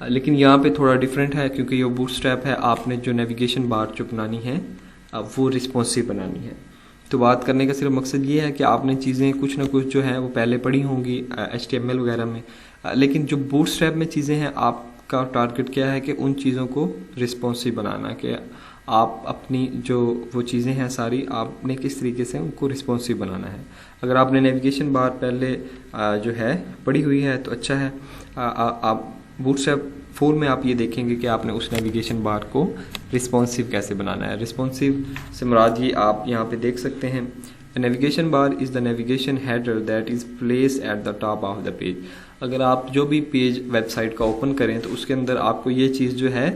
लेकिन यहाँ पे थोड़ा डिफरेंट है क्योंकि ये बूटस्ट्रैप है। आपने जो नेविगेशन बार जो बनानी है वो रिस्पॉन्सिव बनानी है। तो बात करने का सिर्फ मकसद ये है कि आपने चीज़ें कुछ ना कुछ जो है वो पहले पढ़ी होंगी HTML वगैरह में, लेकिन जो बूटस्ट्रैप में चीज़ें हैं आपका टारगेट क्या है कि उन चीज़ों को रिस्पॉन्सिव बनाना, कि आप अपनी जो वो चीज़ें हैं सारी आपने किस तरीके से उनको रिस्पॉन्सिव बनाना है। अगर आपने नेविगेशन बार पहले जो है पढ़ी हुई है तो अच्छा है। आप बूटस्ट्रैप 4 में आप ये देखेंगे कि आपने उस नेविगेशन बार को रिस्पॉन्सिव कैसे बनाना है। रिस्पॉन्सिव से मुराद ये आप यहाँ पे देख सकते हैं, navigation bar is the navigation header that is place at the top of the page. अगर आप जो भी पेज वेबसाइट का ओपन करें तो उसके अंदर आपको ये चीज़ जो है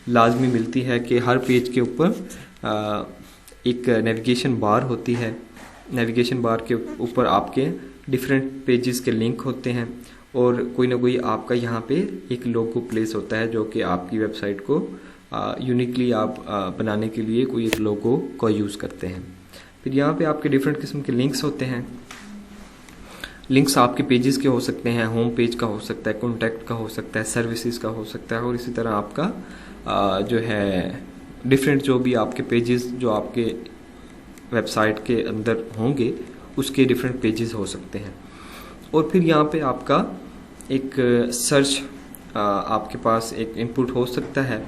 लाजमी मिलती है कि हर पेज के ऊपर एक नेविगेशन बार होती है। नेविगेशन बार के ऊपर आपके डिफरेंट पेजेस के लिंक होते हैं और कोई ना कोई आपका यहाँ पे एक लोगो प्लेस होता है जो कि आपकी वेबसाइट को यूनिकली आप बनाने के लिए कोई एक लोगो का यूज़ करते हैं। फिर यहाँ पे आपके डिफरेंट किस्म के लिंक्स होते हैं। लिंक्स आपके पेजेस के हो सकते हैं, होम पेज का हो सकता है, कॉन्टैक्ट का हो सकता है, सर्विसेज का हो सकता है, और इसी तरह आपका जो है डिफरेंट जो भी आपके पेजेस जो आपके वेबसाइट के अंदर होंगे उसके डिफरेंट पेजेस हो सकते हैं। और फिर यहाँ पे आपका एक सर्च आपके पास एक इनपुट हो सकता है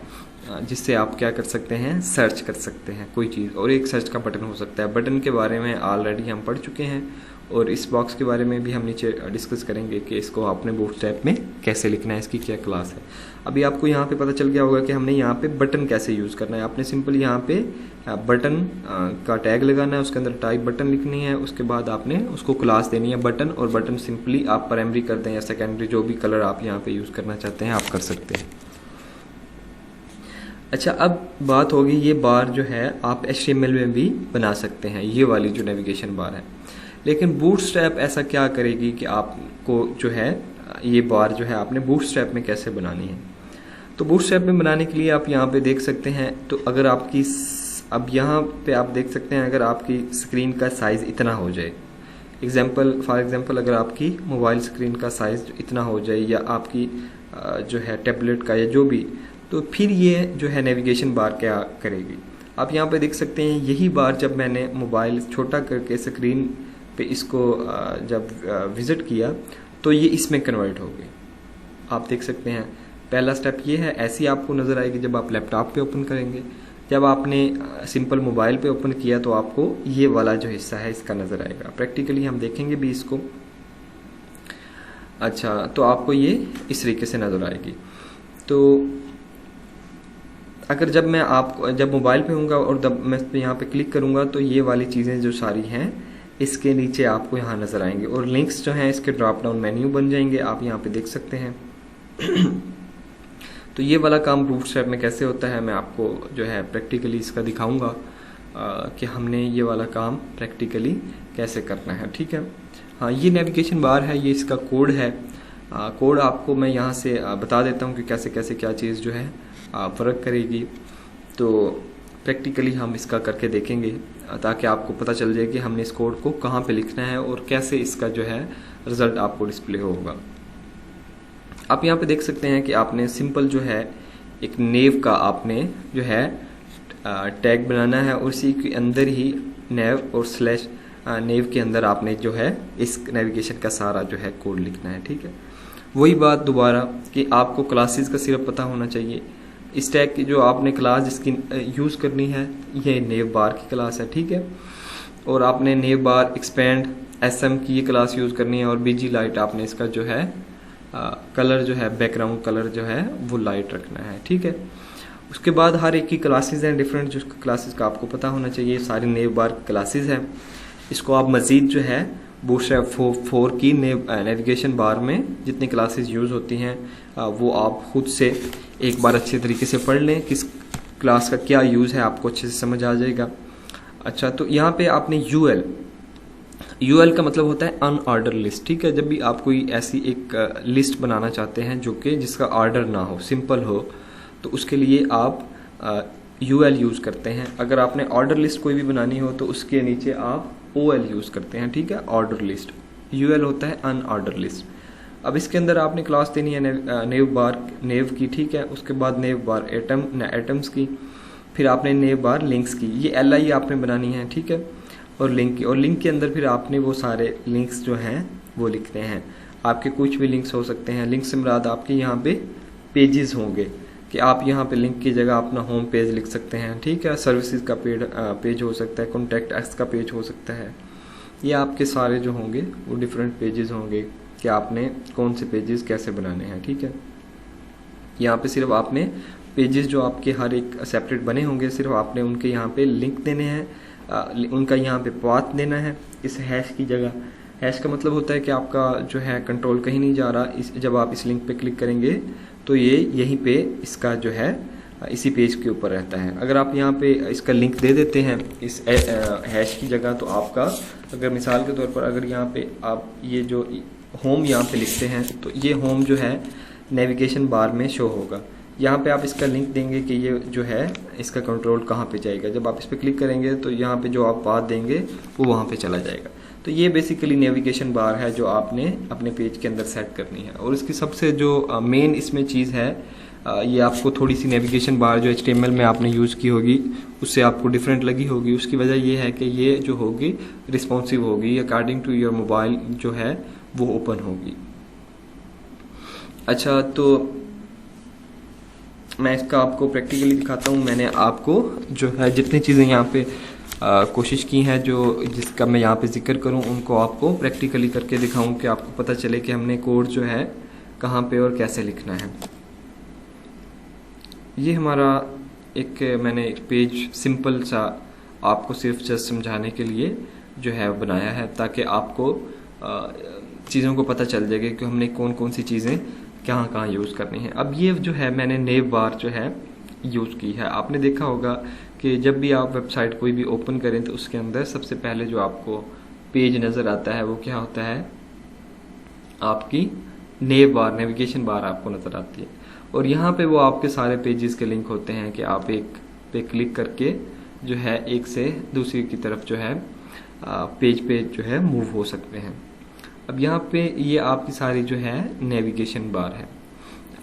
जिससे आप क्या कर सकते हैं, सर्च कर सकते हैं कोई चीज़, और एक सर्च का बटन हो सकता है। बटन के बारे में ऑलरेडी हम पढ़ चुके हैं और इस बॉक्स के बारे में भी हम नीचे डिस्कस करेंगे कि इसको आपने बूटस्ट्रैप में कैसे लिखना है, इसकी क्या क्लास है। अभी आपको यहाँ पे पता चल गया होगा कि हमने यहाँ पे बटन कैसे यूज़ करना है। आपने सिंपल यहाँ पे बटन का टैग लगाना है, उसके अंदर टाइप बटन लिखनी है, उसके बाद आपने उसको क्लास देनी है बटन, और बटन सिंपली आप प्राइमरी कर दें या सेकेंडरी जो भी कलर आप यहाँ पे यूज़ करना चाहते हैं आप कर सकते हैं। अच्छा, अब बात होगी ये बार जो है आप HTML में भी बना सकते हैं, ये वाली जो नेविगेशन बार है। लेकिन बूटस्ट्रैप ऐसा क्या करेगी कि आपको जो है ये बार जो है आपने बूटस्ट्रैप में कैसे बनानी है। तो बूटस्ट्रैप में बनाने के लिए आप यहाँ पे देख सकते हैं, तो अगर आपकी अब यहाँ पे आप देख सकते हैं अगर आपकी स्क्रीन का साइज़ इतना हो जाए, फॉर एग्जांपल अगर आपकी मोबाइल स्क्रीन का साइज़ इतना हो जाए या आपकी जो है टैबलेट का या जो भी तो फिर ये जो है नेविगेशन बार क्या करेगी, आप यहाँ पे देख सकते हैं यही बार जब मैंने मोबाइल छोटा करके स्क्रीन पे इसको जब विज़िट किया तो ये इसमें कन्वर्ट हो गई। आप देख सकते हैं पहला स्टेप ये है, ऐसी आपको नज़र आएगी जब आप लैपटॉप पे ओपन करेंगे। जब आपने सिंपल मोबाइल पे ओपन किया तो आपको ये वाला जो हिस्सा है इसका नज़र आएगा। प्रैक्टिकली हम देखेंगे भी इसको। अच्छा, तो आपको ये इस तरीके से नज़र आएगी। तो अगर जब मोबाइल पे होऊंगा और जब मैं यहाँ पे क्लिक करूँगा तो ये वाली चीज़ें जो सारी हैं इसके नीचे आपको यहाँ नज़र आएंगे और लिंक्स जो हैं इसके ड्रॉप डाउन मेन्यू बन जाएंगे, आप यहाँ पे देख सकते हैं। तो ये वाला काम बूटस्ट्रैप में कैसे होता है मैं आपको जो है प्रैक्टिकली इसका दिखाऊंगा कि हमने ये वाला काम प्रैक्टिकली कैसे करना है। ठीक है, हाँ, ये नेविगेशन बार है, ये इसका कोड है। कोड आपको मैं यहाँ से बता देता हूँ कि कैसे कैसे क्या चीज़ जो है फ़र्क करेगी। तो प्रैक्टिकली हम इसका करके देखेंगे ताकि आपको पता चल जाए कि हमने इस कोड को कहाँ पे लिखना है और कैसे इसका जो है रिज़ल्ट आपको डिस्प्ले होगा। आप यहाँ पे देख सकते हैं कि आपने सिंपल जो है एक नेव का आपने जो है टैग बनाना है और उसी के अंदर ही नेव और स्लैश नेव के अंदर आपने जो है इस नेविगेशन का सारा जो है कोड लिखना है। ठीक है, वही बात दोबारा कि आपको क्लासेस का सिर्फ पता होना चाहिए। इस टैग की जो आपने क्लास जिसकी यूज़ करनी है ये नेव बार की क्लास है। ठीक है, और आपने नेव बार एक्सपेंड एसएम की ये क्लास यूज़ करनी है और बीजी लाइट आपने इसका जो है कलर जो है बैकग्राउंड कलर जो है वो लाइट रखना है। ठीक है, उसके बाद हर एक की क्लासेस हैं डिफरेंट, जो क्लासेस का आपको पता होना चाहिए। सारी नेव बार क्लासेस हैं। इसको आप मज़ीद जो है बूटस्ट्रैप 4 की नेविगेशन बार में जितनी क्लासेस यूज़ होती हैं वो आप खुद से एक बार अच्छे तरीके से पढ़ लें, किस क्लास का क्या यूज़ है आपको अच्छे से समझ आ जाएगा। अच्छा, तो यहाँ पे आपने यूएल का मतलब होता है अनऑर्डर लिस्ट। ठीक है, जब भी आप कोई ऐसी एक लिस्ट बनाना चाहते हैं जो कि जिसका ऑर्डर ना हो, सिंपल हो, तो उसके लिए आप यूएल यूज़ करते हैं। अगर आपने ऑर्डर लिस्ट कोई भी बनानी हो तो उसके नीचे आप ओएल यूज़ करते हैं। ठीक है, ऑर्डर लिस्ट। यूएल होता है अनऑर्डर लिस्ट। अब इसके अंदर आपने क्लास देनी है नेव की। ठीक है, उसके बाद नेव बार एटम्स की, फिर आपने नेव बार लिंक्स की, ये LI आपने बनानी है। ठीक है, और लिंक के अंदर फिर आपने वो सारे लिंक्स जो हैं वो लिखते हैं। आपके कुछ भी लिंक्स हो सकते हैं। लिंक से मुराद आपके यहाँ पे पेजेस होंगे कि आप यहाँ पे लिंक की जगह अपना होम पेज लिख सकते हैं। ठीक है, सर्विसेज का पेज हो सकता है, कॉन्टैक्ट अस का पेज हो सकता है। ये आपके सारे जो होंगे वो डिफरेंट पेजेस होंगे कि आपने कौन से पेजेस कैसे बनाने हैं। ठीक है, यहाँ पे सिर्फ आपने पेजेस जो आपके हर एक सेपरेट बने होंगे सिर्फ आपने उनके यहाँ पे लिंक देने हैं, उनका यहाँ पे पाथ देना है इस हैश की जगह। हैश का मतलब होता है कि आपका जो है कंट्रोल कहीं नहीं जा रहा। जब आप इस लिंक पे क्लिक करेंगे तो ये यहीं पे इसका जो है इसी पेज के ऊपर रहता है। अगर आप यहाँ पे इसका लिंक दे देते हैं इस हैश की जगह, तो आपका अगर मिसाल के तौर पर अगर यहाँ पे आप ये जो होम यहाँ पे लिखते हैं तो ये होम जो है नेविगेशन बार में शो होगा। यहाँ पे आप इसका लिंक देंगे कि ये जो है इसका कंट्रोल कहाँ पे जाएगा। जब आप इस पर क्लिक करेंगे तो यहाँ पे जो आप पाथ देंगे वो वहाँ पे चला जाएगा। तो ये बेसिकली नेविगेशन बार है जो आपने अपने पेज के अंदर सेट करनी है। और इसकी सबसे जो मेन इसमें चीज़ है, ये आपको थोड़ी सी नेविगेशन बार जो HTML में आपने यूज़ की होगी उससे आपको डिफरेंट लगी होगी। उसकी वजह ये है कि ये जो होगी रिस्पॉन्सिव होगी, अकॉर्डिंग टू योर मोबाइल जो है वो ओपन होगी। अच्छा, तो मैं इसका आपको प्रैक्टिकली दिखाता हूँ। मैंने आपको जो है जितनी चीज़ें यहाँ पे कोशिश की हैं जो जिसका मैं यहाँ पे जिक्र करूँ उनको आपको प्रैक्टिकली करके दिखाऊं कि आपको पता चले कि हमने कोड जो है कहाँ पे और कैसे लिखना है। ये हमारा मैंने एक पेज सिंपल सा आपको सिर्फ जस्ट समझाने के लिए जो है बनाया है ताकि आपको चीज़ों को पता चल जाएगा कि हमने कौन कौन सी चीज़ें कहाँ कहाँ यूज़ करनी है। अब ये जो है मैंने नेव बार जो है यूज़ की है। आपने देखा होगा कि जब भी आप वेबसाइट कोई भी ओपन करें तो उसके अंदर सबसे पहले जो आपको पेज नज़र आता है वो क्या होता है, आपकी नेव बार, नेविगेशन बार आपको नज़र आती है। और यहाँ पे वो आपके सारे पेजेस के लिंक होते हैं कि आप एक पे क्लिक करके जो है एक से दूसरी की तरफ जो है पेज पे जो है मूव हो सकते हैं। अब यहाँ पे ये आपकी सारी जो है नेविगेशन बार है।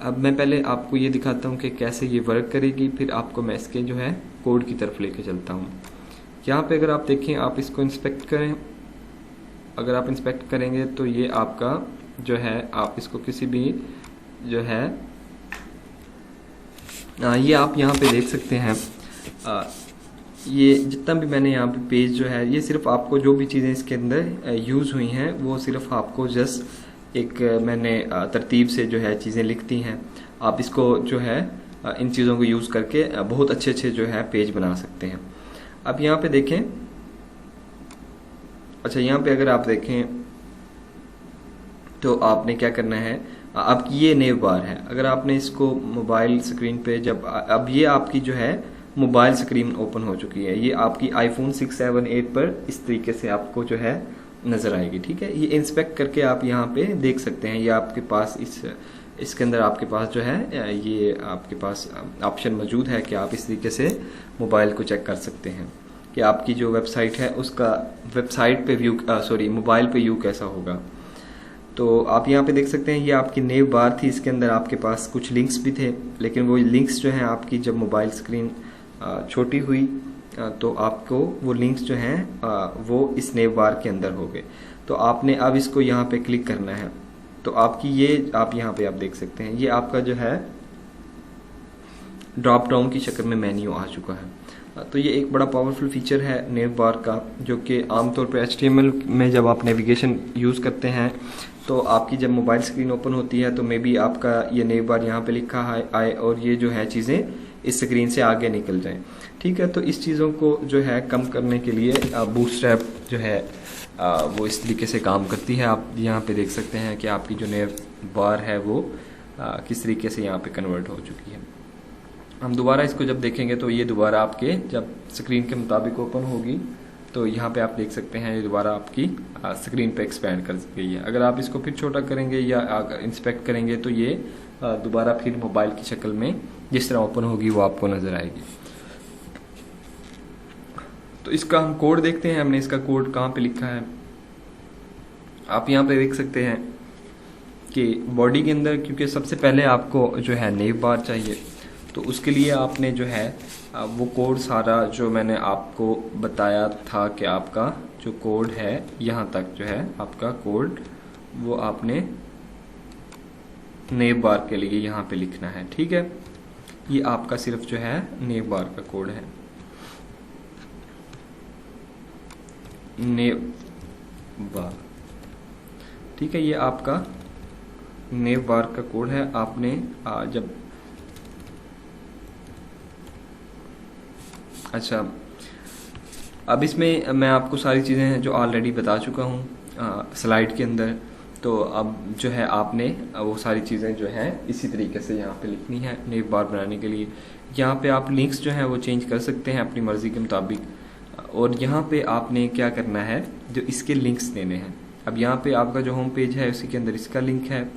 अब मैं पहले आपको ये दिखाता हूँ कि कैसे ये वर्क करेगी, फिर आपको मैं इसके जो है कोड की तरफ लेके चलता हूँ। यहाँ पे अगर आप देखें, आप इसको इंस्पेक्ट करें, अगर आप इंस्पेक्ट करेंगे तो ये आपका जो है, आप इसको किसी भी जो है ये आप यहाँ पे देख सकते हैं। ये जितना भी मैंने यहाँ पे पेज जो है, ये सिर्फ आपको जो भी चीज़ें इसके अंदर यूज़ हुई हैं वो सिर्फ आपको जस्ट एक मैंने तरतीब से जो है चीज़ें लिख दी हैं। आप इसको जो है इन चीज़ों को यूज़ करके बहुत अच्छे अच्छे जो है पेज बना सकते हैं। अब यहाँ पे देखें, अच्छा यहाँ पे अगर आप देखें तो आपने क्या करना है, आपकी ये नेव बार है। अगर आपने इसको मोबाइल स्क्रीन पे जब अब ये आपकी जो है मोबाइल स्क्रीन ओपन हो चुकी है, ये आपकी आईफोन 6, 7, 8 पर इस तरीके से आपको जो है नज़र आएगी। ठीक है, ये इंस्पेक्ट करके आप यहाँ पे देख सकते हैं। ये आपके पास इसके अंदर आपके पास जो है ये आपके पास ऑप्शन मौजूद है कि आप इस तरीके से मोबाइल को चेक कर सकते हैं कि आपकी जो वेबसाइट है उसका वेबसाइट पे व्यू मोबाइल पे व्यू कैसा होगा। तो आप यहाँ पे देख सकते हैं ये आपकी नेव बार थी, इसके अंदर आपके पास कुछ लिंक्स भी थे, लेकिन वो लिंक्स जो हैं आपकी जब मोबाइल स्क्रीन छोटी हुई तो आपको वो लिंक्स जो हैं वो इस नेव बार के अंदर हो गए। तो आपने अब इसको यहाँ पे क्लिक करना है, तो आपकी ये आप यहाँ पे आप देख सकते हैं ये आपका जो है ड्रॉप डाउन की शक्ल में मेन्यू आ चुका है। तो ये एक बड़ा पावरफुल फीचर है नेव बार का, जो कि आमतौर पर HTML में जब आप नेविगेशन यूज़ करते हैं तो आपकी जब मोबाइल स्क्रीन ओपन होती है तो मे बी आपका ये नेव बार यहाँ पे लिखा आए और ये जो है चीज़ें इस स्क्रीन से आगे निकल जाएं। ठीक है, तो इस चीज़ों को जो है कम करने के लिए बूटस्ट्रैप जो है वो इस तरीके से काम करती है। आप यहाँ पे देख सकते हैं कि आपकी जो नेव बार है वो किस तरीके से यहाँ पे कन्वर्ट हो चुकी है। हम दोबारा इसको जब देखेंगे तो ये दोबारा आपके जब स्क्रीन के मुताबिक ओपन होगी तो यहाँ पे आप देख सकते हैं ये दोबारा आपकी स्क्रीन पे एक्सपैंड कर गई है। अगर आप इसको फिर छोटा करेंगे या इंस्पेक्ट करेंगे तो ये दोबारा फिर मोबाइल की शक्ल में जिस तरह ओपन होगी वो आपको नज़र आएगी। तो इसका हम कोड देखते हैं, हमने इसका कोड कहाँ पे लिखा है। आप यहाँ पे देख सकते हैं कि बॉडी के अंदर, क्योंकि सबसे पहले आपको जो है नेव बार चाहिए, तो उसके लिए आपने जो है वो कोड सारा जो मैंने आपको बताया था कि आपका जो कोड है यहाँ तक जो है आपका कोड वो आपने नेव बार के लिए यहाँ पे लिखना है। ठीक है, ये आपका सिर्फ जो है नेव बार का कोड है। नेव बार, ठीक है, ये आपका नेव बार का कोड है। आपने जब अच्छा, अब इसमें मैं आपको सारी चीज़ें जो ऑलरेडी बता चुका हूँ स्लाइड के अंदर, तो अब जो है आपने वो सारी चीज़ें जो हैं इसी तरीके से यहाँ पे लिखनी है नेव बार बनाने के लिए। यहाँ पे आप लिंक्स जो हैं वो चेंज कर सकते हैं अपनी मर्ज़ी के मुताबिक, और यहाँ पे आपने क्या करना है जो इसके लिंक्स देने हैं। अब यहाँ पे आपका जो होम पेज है उसी के अंदर इसका लिंक है,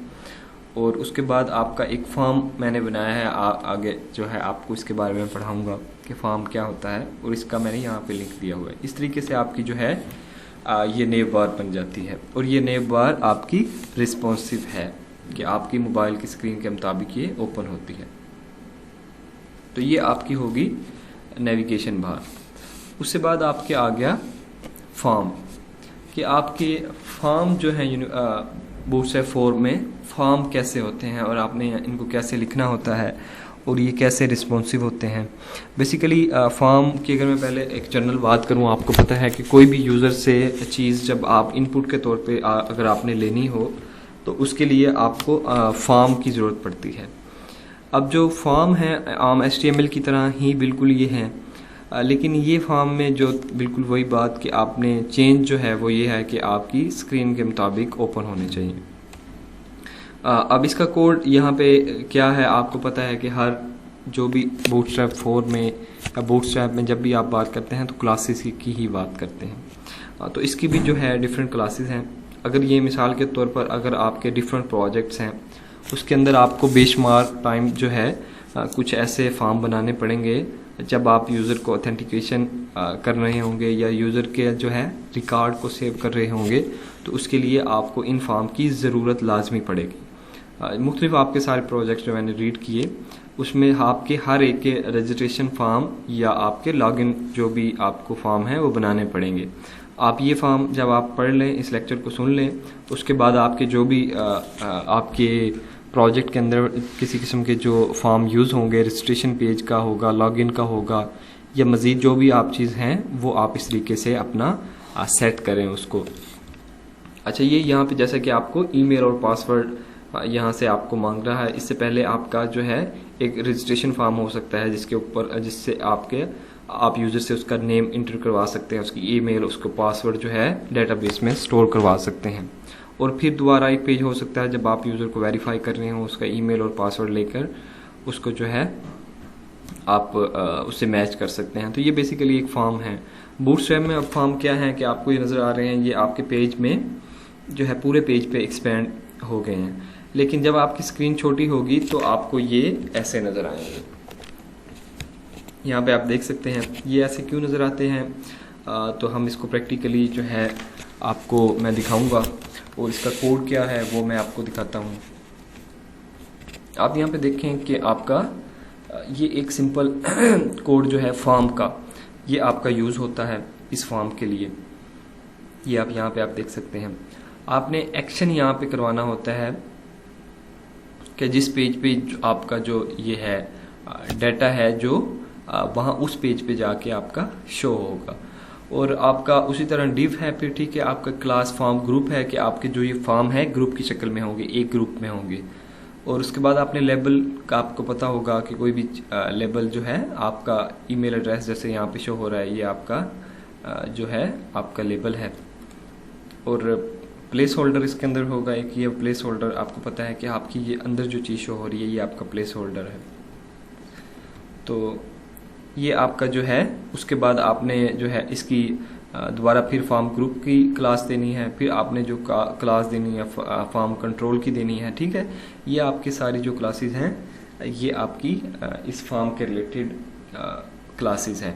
और उसके बाद आपका एक फॉर्म मैंने बनाया है, आगे जो है आपको इसके बारे में पढ़ाऊँगा कि फॉर्म क्या होता है, और इसका मैंने यहाँ पे लिंक दिया हुआ है। इस तरीके से आपकी जो है ये नेव बार बन जाती है, और ये नेव बार आपकी रिस्पॉन्सिव है कि आपकी मोबाइल की स्क्रीन के मुताबिक ये ओपन होती है। तो ये आपकी होगी नेविगेशन बार। उससे बाद आपके आ गया फॉर्म, कि आपके फॉर्म जो है बूटस्ट्रैप 4 में फॉर्म कैसे होते हैं और आपने इनको कैसे लिखना होता है और ये कैसे रिस्पॉन्सिव होते हैं। बेसिकली फॉर्म की अगर मैं पहले एक जनरल बात करूँ, आपको पता है कि कोई भी यूज़र से चीज़ जब आप इनपुट के तौर पे अगर आपने लेनी हो तो उसके लिए आपको फॉर्म की ज़रूरत पड़ती है। अब जो फॉर्म है आम HTML की तरह ही बिल्कुल ये है, लेकिन ये फॉर्म में जो बिल्कुल वही बात कि आपने चेंज जो है वो ये है कि आपकी स्क्रीन के मुताबिक ओपन होने चाहिए। अब इसका कोड यहाँ पे क्या है, आपको पता है कि हर जो भी बूटस्ट्रैप 4 में या बूटस्ट्रैप में जब भी आप बात करते हैं तो क्लासेस की ही बात करते हैं। तो इसकी भी जो है डिफरेंट क्लासेस हैं। अगर ये मिसाल के तौर पर अगर आपके डिफरेंट प्रोजेक्ट्स हैं उसके अंदर आपको बेशुमार टाइम जो है कुछ ऐसे फॉर्म बनाने पड़ेंगे जब आप यूज़र को ऑथेंटिकेशन कर रहे होंगे या यूज़र के जो है रिकॉर्ड को सेव कर रहे होंगे, तो उसके लिए आपको इन फॉर्म की ज़रूरत लाजमी पड़ेगी। मुख्तलिफ आपके सारे प्रोजेक्ट्स जो मैंने रीड किए, उसमें आपके हर एक के रजिस्ट्रेशन फॉर्म या आपके लॉगिन जो भी आपको फॉर्म है वो बनाने पड़ेंगे। आप ये फॉर्म जब आप पढ़ लें, इस लेक्चर को सुन लें, उसके बाद आपके जो भी आपके प्रोजेक्ट के अंदर किसी किस्म के जो फॉर्म यूज़ होंगे, रजिस्ट्रेशन पेज का होगा, लॉगिन का होगा, या मज़ीद जो भी आप चीज़ हैं वो आप इस तरीके से अपना सेट करें उसको। अच्छा, ये यहाँ पे जैसा कि आपको ईमेल और पासवर्ड यहाँ से आपको मांग रहा है, इससे पहले आपका जो है एक रजिस्ट्रेशन फॉर्म हो सकता है जिसके ऊपर जिससे आप यूज़र से उसका नेम इंटर करवा सकते हैं, उसकी ईमेल, उसको पासवर्ड जो है डेटाबेस में स्टोर करवा सकते हैं। और फिर दोबारा एक पेज हो सकता है जब आप यूज़र को वेरीफाई कर रहे हो, उसका ईमेल और पासवर्ड लेकर उसको जो है आप उससे मैच कर सकते हैं। तो ये बेसिकली एक फॉर्म है। बूटस्ट्रैप में अब फॉर्म क्या है कि आपको ये नज़र आ रहे हैं, ये आपके पेज में जो है पूरे पेज पे एक्सपेंड हो गए हैं, लेकिन जब आपकी स्क्रीन छोटी होगी तो आपको ये ऐसे नज़र आएंगे। यहाँ पे आप देख सकते हैं ये ऐसे क्यों नज़र आते हैं, तो हम इसको प्रैक्टिकली जो है आपको मैं दिखाऊंगा, और इसका कोड क्या है वो मैं आपको दिखाता हूँ। आप यहाँ पे देखें कि आपका ये एक सिंपल कोड जो है फॉर्म का, ये आपका यूज़ होता है इस फॉर्म के लिए। ये आप यहाँ पे आप देख सकते हैं, आपने एक्शन यहाँ पे करवाना होता है कि जिस पेज पे आपका जो ये है डाटा है जो वहाँ उस पेज पे जाके आपका शो होगा। और आपका उसी तरह डिव है, फिर ठीक है, आपका क्लास फॉर्म ग्रुप है कि आपके जो ये फॉर्म है ग्रुप की शक्ल में होंगे, एक ग्रुप में होंगे। और उसके बाद आपने लेबल का आपको पता होगा कि कोई भी लेबल जो है आपका ईमेल एड्रेस जैसे यहाँ पे शो हो रहा है, ये आपका जो है आपका लेबल है। और प्लेस होल्डर इसके अंदर होगा एक, ये प्लेस होल्डर आपको पता है कि आपकी ये अंदर जो चीज़ शो हो रही है ये आपका प्लेस होल्डर है। तो ये आपका जो है, उसके बाद आपने जो है इसकी दोबारा फिर फॉर्म ग्रुप की क्लास देनी है, फिर आपने जो क्लास देनी है फॉर्म कंट्रोल की देनी है, ठीक है। ये आपकी सारी जो क्लासेस हैं ये आपकी इस फॉर्म के रिलेटेड क्लासेस हैं।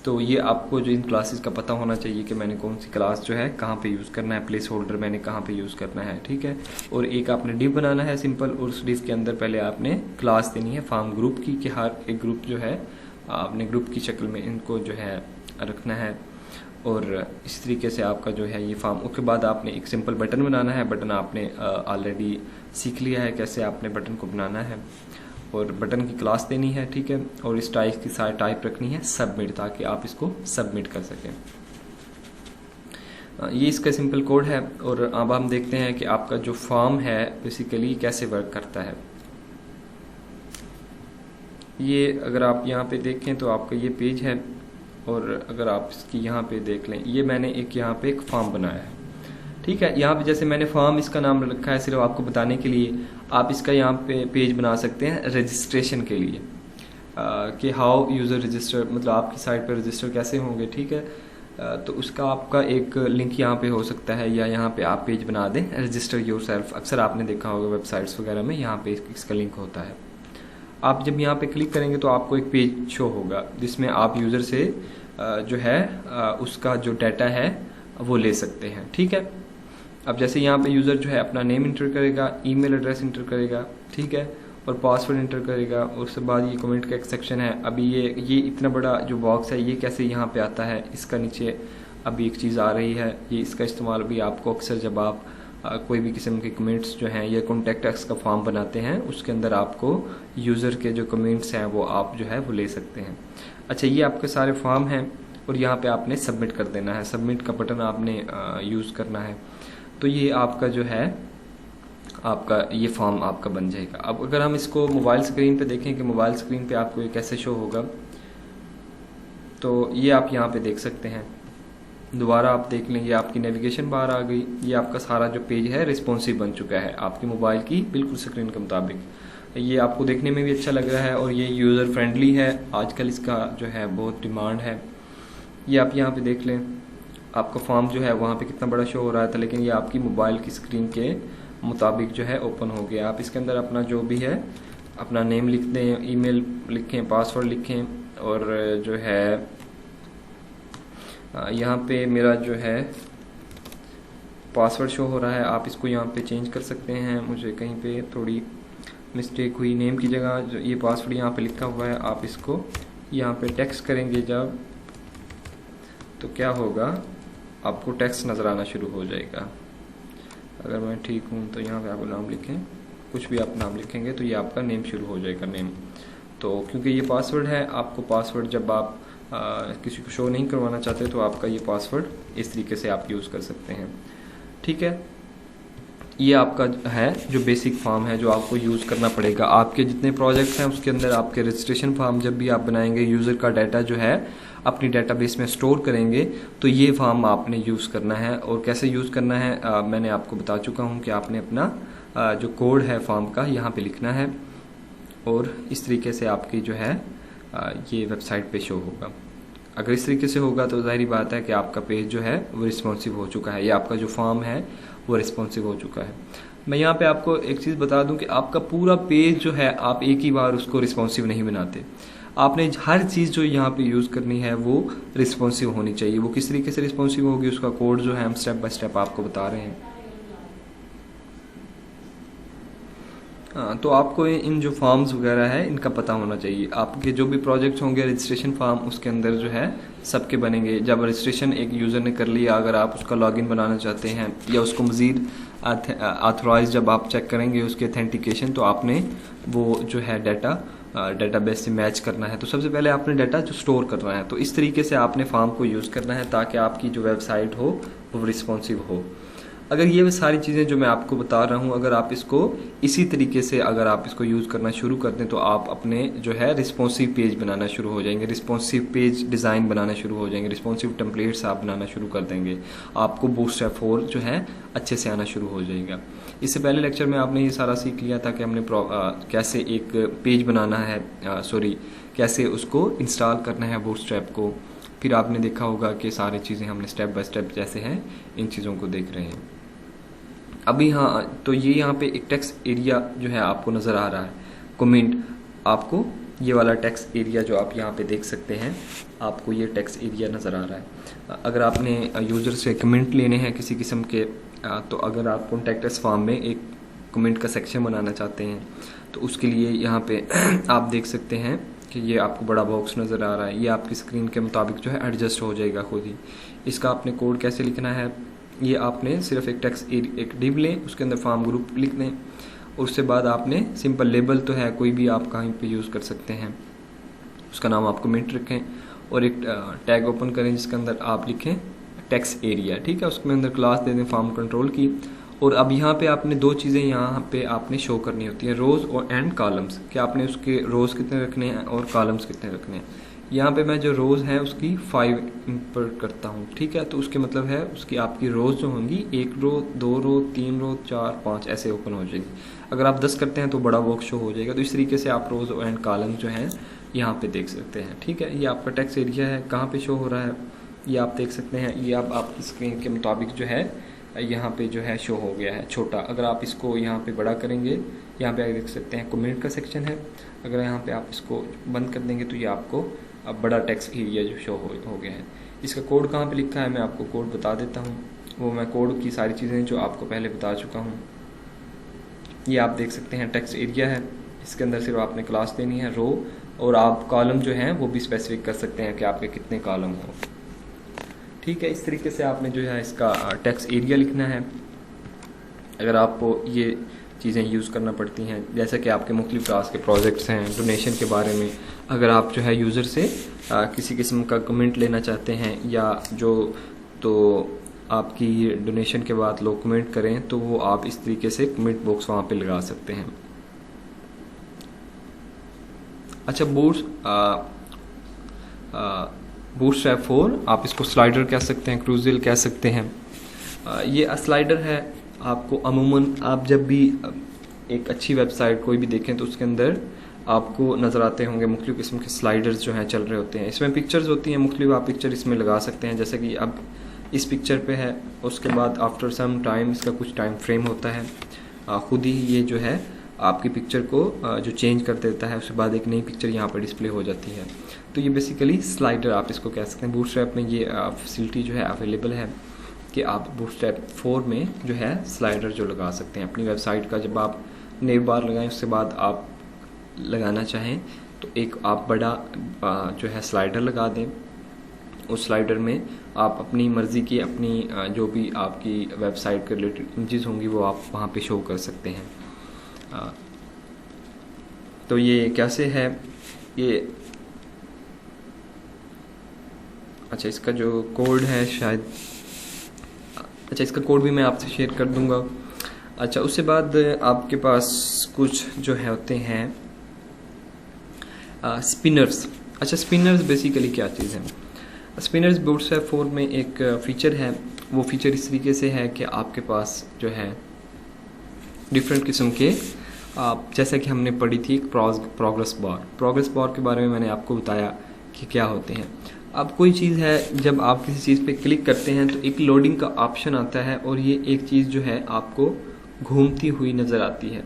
तो ये आपको जो इन क्लासेस का पता होना चाहिए कि मैंने कौन सी क्लास जो है कहाँ पे यूज़ करना है, प्लेस होल्डर मैंने कहाँ पे यूज़ करना है, ठीक है। और एक आपने डिव बनाना है सिंपल, और उस डिव के अंदर पहले आपने क्लास देनी है फॉर्म ग्रुप की, कि हर एक ग्रुप जो है आपने ग्रुप की शक्ल में इनको जो है रखना है। और इस तरीके से आपका जो है ये फॉर्म, उसके बाद आपने एक सिंपल बटन बनाना है। बटन आपने ऑलरेडी सीख लिया है कैसे आपने बटन को बनाना है, और बटन की क्लास देनी है, ठीक है। और इस टाइप की सारी टाइप रखनी है सबमिट, ताकि आप इसको सबमिट कर सकें। ये इसका सिंपल कोड है। और अब हम देखते हैं कि आपका जो फॉर्म है बेसिकली कैसे वर्क करता है। ये अगर आप यहाँ पे देखें तो आपका ये पेज है, और अगर आप इसकी यहाँ पे देख लें, ये मैंने एक यहाँ पे एक फॉर्म बनाया है, ठीक है। यहाँ पे जैसे मैंने फॉर्म इसका नाम रखा है सिर्फ आपको बताने के लिए, आप इसका यहाँ पे पेज बना सकते हैं रजिस्ट्रेशन के लिए, कि हाउ यूज़र रजिस्टर, मतलब आपकी साइट पर रजिस्टर कैसे होंगे, ठीक है। तो उसका आपका एक लिंक यहाँ पे हो सकता है, या यहाँ पे आप पेज बना दें रजिस्टर योरसेल्फ। अक्सर आपने देखा होगा वेबसाइट्स वगैरह में यहाँ पे इसका लिंक होता है। आप जब यहाँ पे क्लिक करेंगे तो आपको एक पेज शो होगा जिसमें आप यूज़र से जो है उसका जो डाटा है वो ले सकते हैं, ठीक है। अब जैसे यहाँ पे यूज़र जो है अपना नेम इंटर करेगा, ईमेल एड्रेस इंटर करेगा, ठीक है, और पासवर्ड इंटर करेगा। और उसके बाद ये कमेंट का एक सेक्शन है। अभी ये इतना बड़ा जो बॉक्स है ये कैसे यहाँ पे आता है, इसका नीचे अभी एक चीज़ आ रही है, ये इसका इस्तेमाल भी आपको अक्सर जब आप कोई भी किस्म के कमेंट्स जो हैं या कॉन्टैक्ट अस का फॉर्म बनाते हैं उसके अंदर आपको यूज़र के जो कमेंट्स हैं वो आप जो है वो ले सकते हैं। अच्छा, ये आपके सारे फॉर्म हैं, और यहाँ पे आपने सबमिट कर देना है, सबमिट का बटन आपने यूज़ करना है। तो ये आपका जो है आपका ये फॉर्म आपका बन जाएगा। अब अगर हम इसको मोबाइल स्क्रीन पे देखें कि मोबाइल स्क्रीन पे आपको ये कैसे शो होगा, तो ये आप यहाँ पे देख सकते हैं। दोबारा आप देख लेंगे आपकी नेविगेशन बार आ गई, ये आपका सारा जो पेज है रिस्पॉन्सिव बन चुका है आपकी मोबाइल की बिल्कुल स्क्रीन के मुताबिक। ये आपको देखने में भी अच्छा लग रहा है और ये यूज़र फ्रेंडली है, आजकल इसका जो है बहुत डिमांड है। ये आप यहाँ पे देख लें, आपका फॉर्म जो है वहाँ पे कितना बड़ा शो हो रहा था, लेकिन ये आपकी मोबाइल की स्क्रीन के मुताबिक जो है ओपन हो गया। आप इसके अंदर अपना जो भी है अपना नेम लिख दें, ईमेल लिखें, पासवर्ड लिखें, और जो है यहाँ पे मेरा जो है पासवर्ड शो हो रहा है, आप इसको यहाँ पे चेंज कर सकते हैं। मुझे कहीं पे थोड़ी मिस्टेक हुई, नेम की जगह जो ये पासवर्ड यहाँ पे लिखा हुआ है, आप इसको यहाँ पे टेक्स्ट करेंगे जब, तो क्या होगा, आपको टेक्स्ट नज़र आना शुरू हो जाएगा। अगर मैं ठीक हूँ तो यहाँ पे आप नाम लिखें, कुछ भी आप नाम लिखेंगे तो ये आपका नेम शुरू हो जाएगा, नेम। तो क्योंकि ये पासवर्ड है, आपको पासवर्ड जब आप किसी को शो नहीं करवाना चाहते तो आपका ये पासवर्ड इस तरीके से आप यूज़ कर सकते हैं। ठीक है, ये आपका है जो बेसिक फॉर्म है जो आपको यूज़ करना पड़ेगा। आपके जितने प्रोजेक्ट्स हैं उसके अंदर आपके रजिस्ट्रेशन फॉर्म जब भी आप बनाएंगे, यूज़र का डाटा जो है अपनी डेटाबेस में स्टोर करेंगे, तो ये फॉर्म आपने यूज़ करना है। और कैसे यूज़ करना है मैंने आपको बता चुका हूँ कि आपने अपना जो कोड है फॉर्म का यहाँ पे लिखना है और इस तरीके से आपकी जो है ये वेबसाइट पे शो होगा। अगर इस तरीके से होगा तो ज़ाहिर बात है कि आपका पेज जो है वो रिस्पॉन्सिव हो चुका है, या आपका जो फॉर्म है वो रिस्पॉन्सिव हो चुका है। मैं यहाँ पे आपको एक चीज़ बता दूं कि आपका पूरा पेज जो है आप एक ही बार उसको रिस्पॉन्सिव नहीं बनाते। आपने हर चीज़ जो यहाँ पे यूज़ करनी है वो रिस्पॉन्सिव होनी चाहिए। वो किस तरीके से रिस्पॉन्सिव होगी उसका कोड जो है हम स्टेप बाय स्टेप आपको बता रहे हैं। तो आपको इन जो फॉर्म्स वगैरह है इनका पता होना चाहिए। आपके जो भी प्रोजेक्ट्स होंगे रजिस्ट्रेशन फॉर्म उसके अंदर जो है सबके बनेंगे। जब रजिस्ट्रेशन एक यूज़र ने कर लिया, अगर आप उसका लॉगिन बनाना चाहते हैं या उसको मज़ीद ऑथराइज जब आप चेक करेंगे उसकी ऑथेंटिकेशन, तो आपने वो जो है डेटाबेस से मैच करना है। तो सबसे पहले आपने डाटा जो स्टोर करना है, तो इस तरीके से आपने फॉर्म को यूज़ करना है ताकि आपकी जो वेबसाइट हो वो रिस्पॉन्सिव हो। अगर ये सारी चीज़ें जो मैं आपको बता रहा हूँ, अगर आप इसको इसी तरीके से अगर आप इसको यूज़ करना शुरू कर दें तो आप अपने जो है रिस्पॉन्सिव पेज बनाना शुरू हो जाएंगे, रिस्पॉन्सिव पेज डिज़ाइन बनाना शुरू हो जाएंगे, रिस्पॉन्सिव टेम्पलेट्स आप बनाना शुरू कर देंगे। आपको बूटस्ट्रैप 4 जो है अच्छे से आना शुरू हो जाएगा। इससे पहले लेक्चर में आपने ये सारा सीख लिया था कि हमने कैसे एक पेज बनाना है, कैसे उसको इंस्टॉल करना है बूटस्ट्रैप को। फिर आपने देखा होगा कि सारी चीज़ें हमने स्टेप बाय स्टेप जैसे हैं इन चीज़ों को देख रहे हैं। अभी हाँ, तो ये यहाँ पे एक टेक्स्ट एरिया जो है आपको नज़र आ रहा है, कमेंट। आपको ये वाला टेक्स्ट एरिया जो आप यहाँ पे देख सकते हैं, आपको ये टेक्स्ट एरिया नज़र आ रहा है। अगर आपने यूज़र से कमेंट लेने हैं किसी किस्म के, तो अगर आप कॉन्टैक्ट अस फॉर्म में एक कमेंट का सेक्शन बनाना चाहते हैं तो उसके लिए यहाँ पे आप देख सकते हैं कि ये आपको बड़ा बॉक्स नज़र आ रहा है। ये आपकी स्क्रीन के मुताबिक जो है एडजस्ट हो जाएगा खुद ही। इसका आपने कोड कैसे लिखना है, ये आपने सिर्फ एक टेक्स्ट एक डिव लें, उसके अंदर फॉर्म ग्रुप लिख दें, उसके बाद आपने सिंपल लेबल तो है कोई भी आप कहीं पे यूज़ कर सकते हैं, उसका नाम आप कमेंट रखें और एक टैग ओपन करें जिसके अंदर आप लिखें टेक्स्ट एरिया। ठीक है, उसके अंदर क्लास दे दें फॉर्म कंट्रोल की। और अब यहाँ पे आपने दो चीज़ें यहाँ पे आपने शो करनी होती हैं, रोज़ और एंड कॉलम्स, कि आपने उसके रोज़ कितने रखने हैं और कॉलम्स कितने रखने हैं। यहाँ पे मैं जो रोज़ है उसकी 5 इंपोर्ट करता हूँ। ठीक है, तो उसके मतलब है उसकी आपकी रोज़ जो होंगी 1 रो 2 रो 3 रो 4 5 ऐसे ओपन हो जाएगी। अगर आप 10 करते हैं तो बड़ा बॉक्स शो हो जाएगा। तो इस तरीके से आप रोज़ एंड कॉलम जो हैं यहाँ पे देख सकते हैं। ठीक है, ये आपका टेक्स्ट एरिया है, कहाँ पे शो हो रहा है ये आप देख सकते हैं। ये अब आपकी स्क्रीन के मुताबिक जो है यहाँ पे जो है शो हो गया है छोटा। अगर आप इसको यहाँ पे बड़ा करेंगे, यहाँ पे आप देख सकते हैं कमेंट का सेक्शन है। अगर यहाँ पे आप इसको बंद कर देंगे तो ये आपको अब बड़ा टेक्स्ट एरिया जो शो हो गया है। इसका कोड कहाँ पे लिखा है मैं आपको कोड बता देता हूँ। वो मैं कोड की सारी चीज़ें जो आपको पहले बता चुका हूँ। ये आप देख सकते हैं टेक्स्ट एरिया है, इसके अंदर सिर्फ आपने क्लास देनी है रो, और आप कॉलम जो हैं वो भी स्पेसिफिक कर सकते हैं कि आपके कितने कॉलम हो। ठीक है, इस तरीके से आपने जो है इसका टेक्स्ट एरिया लिखना है। अगर आपको ये चीज़ें यूज़ करना पड़ती हैं, जैसे कि आपके मुख्तलिफ क्लास के प्रोजेक्ट्स हैं, डोनेशन के बारे में अगर आप जो है यूज़र से किसी किस्म का कमेंट लेना चाहते हैं, या जो तो आपकी डोनेशन के बाद लोग कमेंट करें तो वो आप इस तरीके से कमेंट बॉक्स वहाँ पे लगा सकते हैं। अच्छा, बूटस्ट्रैप 4 आप इसको स्लाइडर कह सकते हैं, क्रूजल कह सकते हैं। ये स्लाइडर है। आपको अमूमन आप जब भी एक अच्छी वेबसाइट कोई भी देखें तो उसके अंदर आपको नज़र आते होंगे मुख्तलिफ किस्म के स्लाइडर्स जो हैं चल रहे होते हैं। इसमें पिक्चर्स होती हैं मुख्तलिफ, आप पिक्चर इसमें लगा सकते हैं। जैसे कि अब इस पिक्चर पे है, उसके बाद आफ्टर सम टाइम इसका कुछ टाइम फ्रेम होता है, खुद ही ये जो है आपकी पिक्चर को जो चेंज कर देता है, उसके बाद एक नई पिक्चर यहाँ पर डिस्प्ले हो जाती है। तो ये बेसिकली स्लाइडर आप इसको कह सकते हैं। बूटस्ट्रैप में ये फैसिलिटी जो है अवेलेबल है कि आप बूटस्ट्रैप 4 में जो है स्लाइडर जो लगा सकते हैं अपनी वेबसाइट का। जब आप नेव बार लगाएं उसके बाद आप लगाना चाहें तो एक आप बड़ा जो है स्लाइडर लगा दें। उस स्लाइडर में आप अपनी मर्ज़ी की अपनी जो भी आपकी वेबसाइट के रिलेटेड इमेजेस होंगी वो आप वहाँ पे शो कर सकते हैं। तो ये कैसे है ये, अच्छा इसका जो कोड है शायद, अच्छा इसका कोड भी मैं आपसे शेयर कर दूंगा। अच्छा उससे बाद आपके पास कुछ जो है होते हैं स्पिनर्स। अच्छा स्पिनर्स बेसिकली क्या चीज़ है? स्पिनर्स बूटस्ट्रैप 4 में एक फ़ीचर है। वो फ़ीचर इस तरीके से है कि आपके पास जो है डिफरेंट किस्म के आप, जैसा कि हमने पढ़ी थी एक प्रोग्रेस बार के बारे में मैंने आपको बताया कि क्या होते हैं। अब कोई चीज़ है, जब आप किसी चीज़ पे क्लिक करते हैं तो एक लोडिंग का ऑप्शन आता है और ये एक चीज़ जो है आपको घूमती हुई नज़र आती है।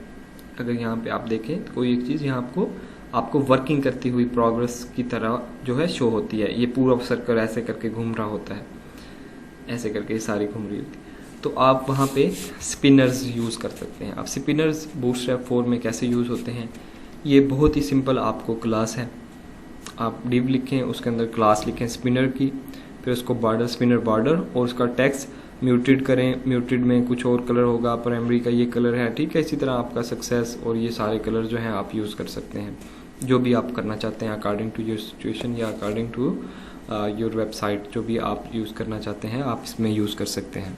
अगर यहाँ पे आप देखें तो कोई एक चीज़ यहाँ आपको वर्किंग करती हुई प्रोग्रेस की तरह जो है शो होती है। ये पूरा सर्कल ऐसे करके घूम रहा होता है, ऐसे करके ये सारी घूम रही होती है। तो आप वहाँ पे स्पिनर्स यूज़ कर सकते हैं। अब स्पिनर्स बूटस्ट्रैप 4 में कैसे यूज़ होते हैं, ये बहुत ही सिंपल आपको क्लास है। आप डिव लिखें, उसके अंदर क्लास लिखें स्पिनर की, फिर उसको बॉर्डर स्पिनर बॉर्डर और उसका टेक्स्ट म्यूटेड करें। म्यूटेड में कुछ और कलर होगा, प्राइमरी का ये कलर है, ठीक है। इसी तरह आपका सक्सेस और ये सारे कलर जो हैं आप यूज़ कर सकते हैं, जो भी आप करना चाहते हैं अकॉर्डिंग टू योर सिचुएशन या अकॉर्डिंग टू योर वेबसाइट। जो भी आप यूज़ करना चाहते हैं आप इसमें यूज़ कर सकते हैं।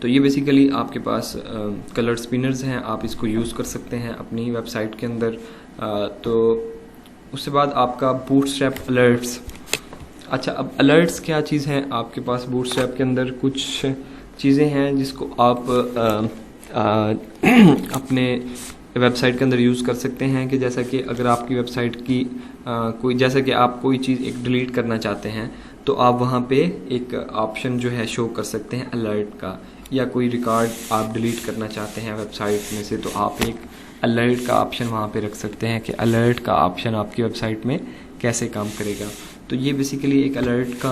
तो ये बेसिकली आपके पास कलर स्पिनर्स हैं, आप इसको यूज़ कर सकते हैं अपनी वेबसाइट के अंदर। तो उसके बाद आपका बूटस्ट्रैप अलर्ट्स। अच्छा अब अलर्ट्स क्या चीज़ है? आपके पास बूटस्ट्रैप के अंदर कुछ चीज़ें हैं जिसको आप अपने वेबसाइट के अंदर यूज़ कर सकते हैं। कि जैसा कि अगर आपकी वेबसाइट की कोई, जैसा कि आप कोई चीज़ एक डिलीट करना चाहते हैं तो आप वहाँ पे एक ऑप्शन जो है शो कर सकते हैं अलर्ट का, या कोई रिकॉर्ड आप डिलीट करना चाहते हैं वेबसाइट में से तो आप एक अलर्ट का ऑप्शन वहाँ पे रख सकते हैं कि अलर्ट का ऑप्शन आपकी वेबसाइट में कैसे काम करेगा। तो ये बेसिकली एक अलर्ट का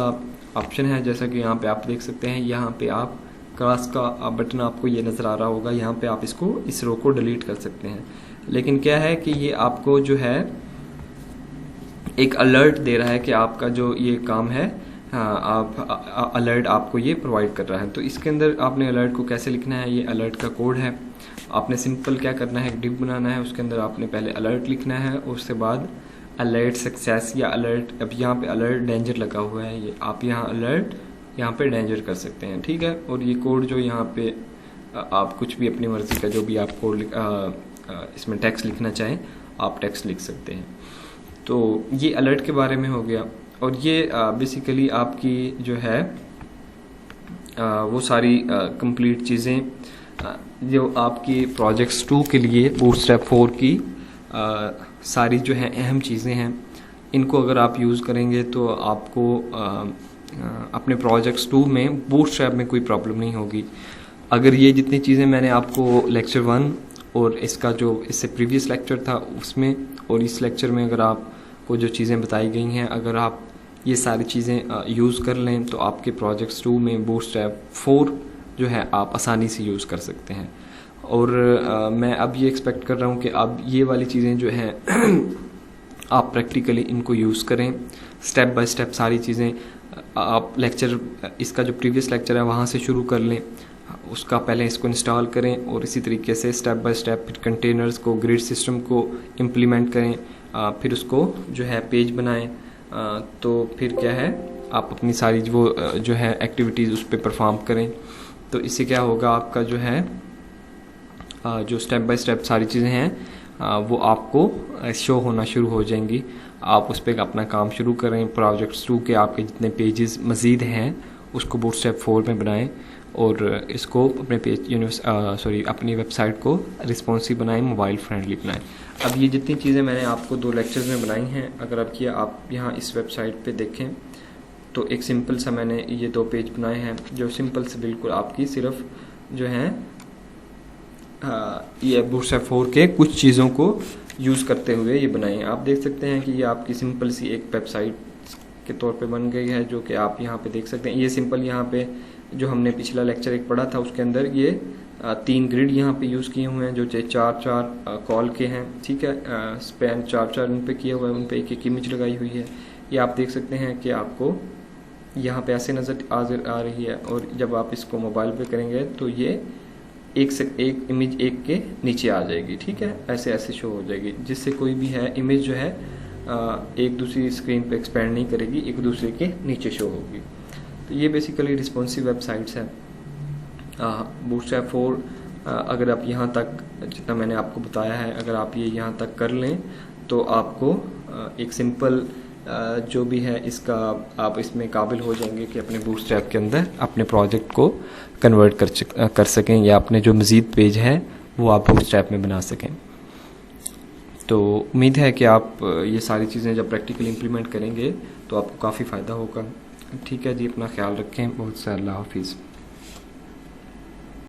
ऑप्शन है। जैसा कि यहाँ पे आप देख सकते हैं, यहाँ पे आप क्रॉस का बटन आपको ये नज़र आ रहा होगा, यहाँ पे आप इस रो को डिलीट कर सकते हैं। लेकिन क्या है कि ये आपको जो है एक अलर्ट दे रहा है कि आपका जो ये काम है, हाँ आप अलर्ट आपको ये प्रोवाइड कर रहा है। तो इसके अंदर आपने अलर्ट को कैसे लिखना है, ये अलर्ट का कोड है। आपने सिंपल क्या करना है, एक डिव बनाना है, उसके अंदर आपने पहले अलर्ट लिखना है, उसके बाद अलर्ट सक्सेस या अलर्ट, अब यहाँ पे अलर्ट डेंजर लगा हुआ है, ये आप यहाँ अलर्ट यहाँ पे डेंजर कर सकते हैं, ठीक है। और ये कोड जो यहाँ पे आप कुछ भी अपनी मर्जी का जो भी आप कोड इसमें टेक्स्ट लिखना चाहें आप टेक्स्ट लिख सकते हैं। तो ये अलर्ट के बारे में हो गया। और ये बेसिकली आपकी जो है वो सारी कंप्लीट चीज़ें जो आपकी प्रोजेक्ट्स 2 के लिए बूटस्ट्रैप 4 की सारी जो है अहम चीज़ें हैं, इनको अगर आप यूज़ करेंगे तो आपको अपने प्रोजेक्ट्स 2 में बूटस्ट्रैप में कोई प्रॉब्लम नहीं होगी। अगर ये जितनी चीज़ें मैंने आपको लेक्चर 1 और इसका जो इससे प्रीवियस लेक्चर था उसमें और इस लेक्चर में अगर आपको जो चीज़ें बताई गई हैं, अगर आप ये सारी चीज़ें यूज़ कर लें तो आपके प्रोजेक्ट्स 2 में बूटस्ट्रैप 4 जो है आप आसानी से यूज़ कर सकते हैं। और मैं अब ये एक्सपेक्ट कर रहा हूँ कि अब ये वाली चीज़ें जो हैं आप प्रैक्टिकली इनको यूज़ करें, स्टेप बाय स्टेप सारी चीज़ें आप लेक्चर, इसका जो प्रीवियस लेक्चर है वहाँ से शुरू कर लें, उसका पहले इसको इंस्टॉल करें और इसी तरीके से स्टेप बाय स्टेप फिर कंटेनर्स को, ग्रिड सिस्टम को इम्प्लीमेंट करें, फिर उसको जो है पेज बनाएं। तो फिर क्या है आप अपनी सारी वो जो है एक्टिविटीज़ उस पर परफॉर्म करें। तो इससे क्या होगा, आपका जो है जो स्टेप बाय स्टेप सारी चीज़ें हैं वो आपको शो होना शुरू हो जाएंगी। आप उस पर अपना काम शुरू करें। प्रोजेक्ट्स 2 के आपके जितने पेजेस मज़ीद हैं उसको बूटस्ट्रैप 4 में बनाएं और इसको अपने पेज अपनी वेबसाइट को रिस्पॉन्सिव बनाएं, मोबाइल फ्रेंडली बनाएं। अब ये जितनी चीज़ें मैंने आपको 2 लेक्चर्स में बनाई हैं, अगर आप यहाँ इस वेबसाइट पे देखें तो एक सिंपल सा मैंने ये 2 पेज बनाए हैं जो सिंपल से बिल्कुल आपकी सिर्फ जो है ये बूटस्ट्रैप 4 के कुछ चीज़ों को यूज़ करते हुए ये बनाए हैं। आप देख सकते हैं कि ये आपकी सिंपल सी एक वेबसाइट के तौर पे बन गई है, जो कि आप यहाँ पे देख सकते हैं। ये सिंपल यहाँ पे जो हमने पिछला लेक्चर एक पढ़ा था उसके अंदर ये 3 ग्रिड यहाँ पे यूज़ किए हुए हैं जो 4 कॉल के हैं, ठीक है। स्पैन 4 उन पे किए हुए हैं, उन पे एक इमेज लगाई हुई है। ये आप देख सकते हैं कि आपको यहाँ पे ऐसे नज़र आ रही है, और जब आप इसको मोबाइल पे करेंगे तो ये एक इमेज एक के नीचे आ जाएगी, ठीक है। ऐसे ऐसे शो हो जाएगी, जिससे कोई भी है इमेज जो है एक दूसरी स्क्रीन पे एक्सपैंड नहीं करेगी, एक दूसरे के नीचे शो होगी। तो ये बेसिकली रिस्पॉन्सिव वेबसाइट्स है। बूटस्ट्रैप 4 अगर आप यहाँ तक, जितना मैंने आपको बताया है, अगर आप ये यहाँ तक कर लें तो आपको एक सिंपल जो भी है इसका आप इसमें काबिल हो जाएंगे कि अपने बूटस्ट्रैप के अंदर अपने प्रोजेक्ट को कन्वर्ट कर सकें, या अपने जो मज़ीद पेज है वो आप बूटस्ट्रैप में बना सकें। तो उम्मीद है कि आप ये सारी चीज़ें जब प्रैक्टिकली इम्प्लीमेंट करेंगे तो आपको काफ़ी फ़ायदा होगा। ठीक है जी, अपना ख्याल रखें। बहुत सा अल्लाह हाफिज़।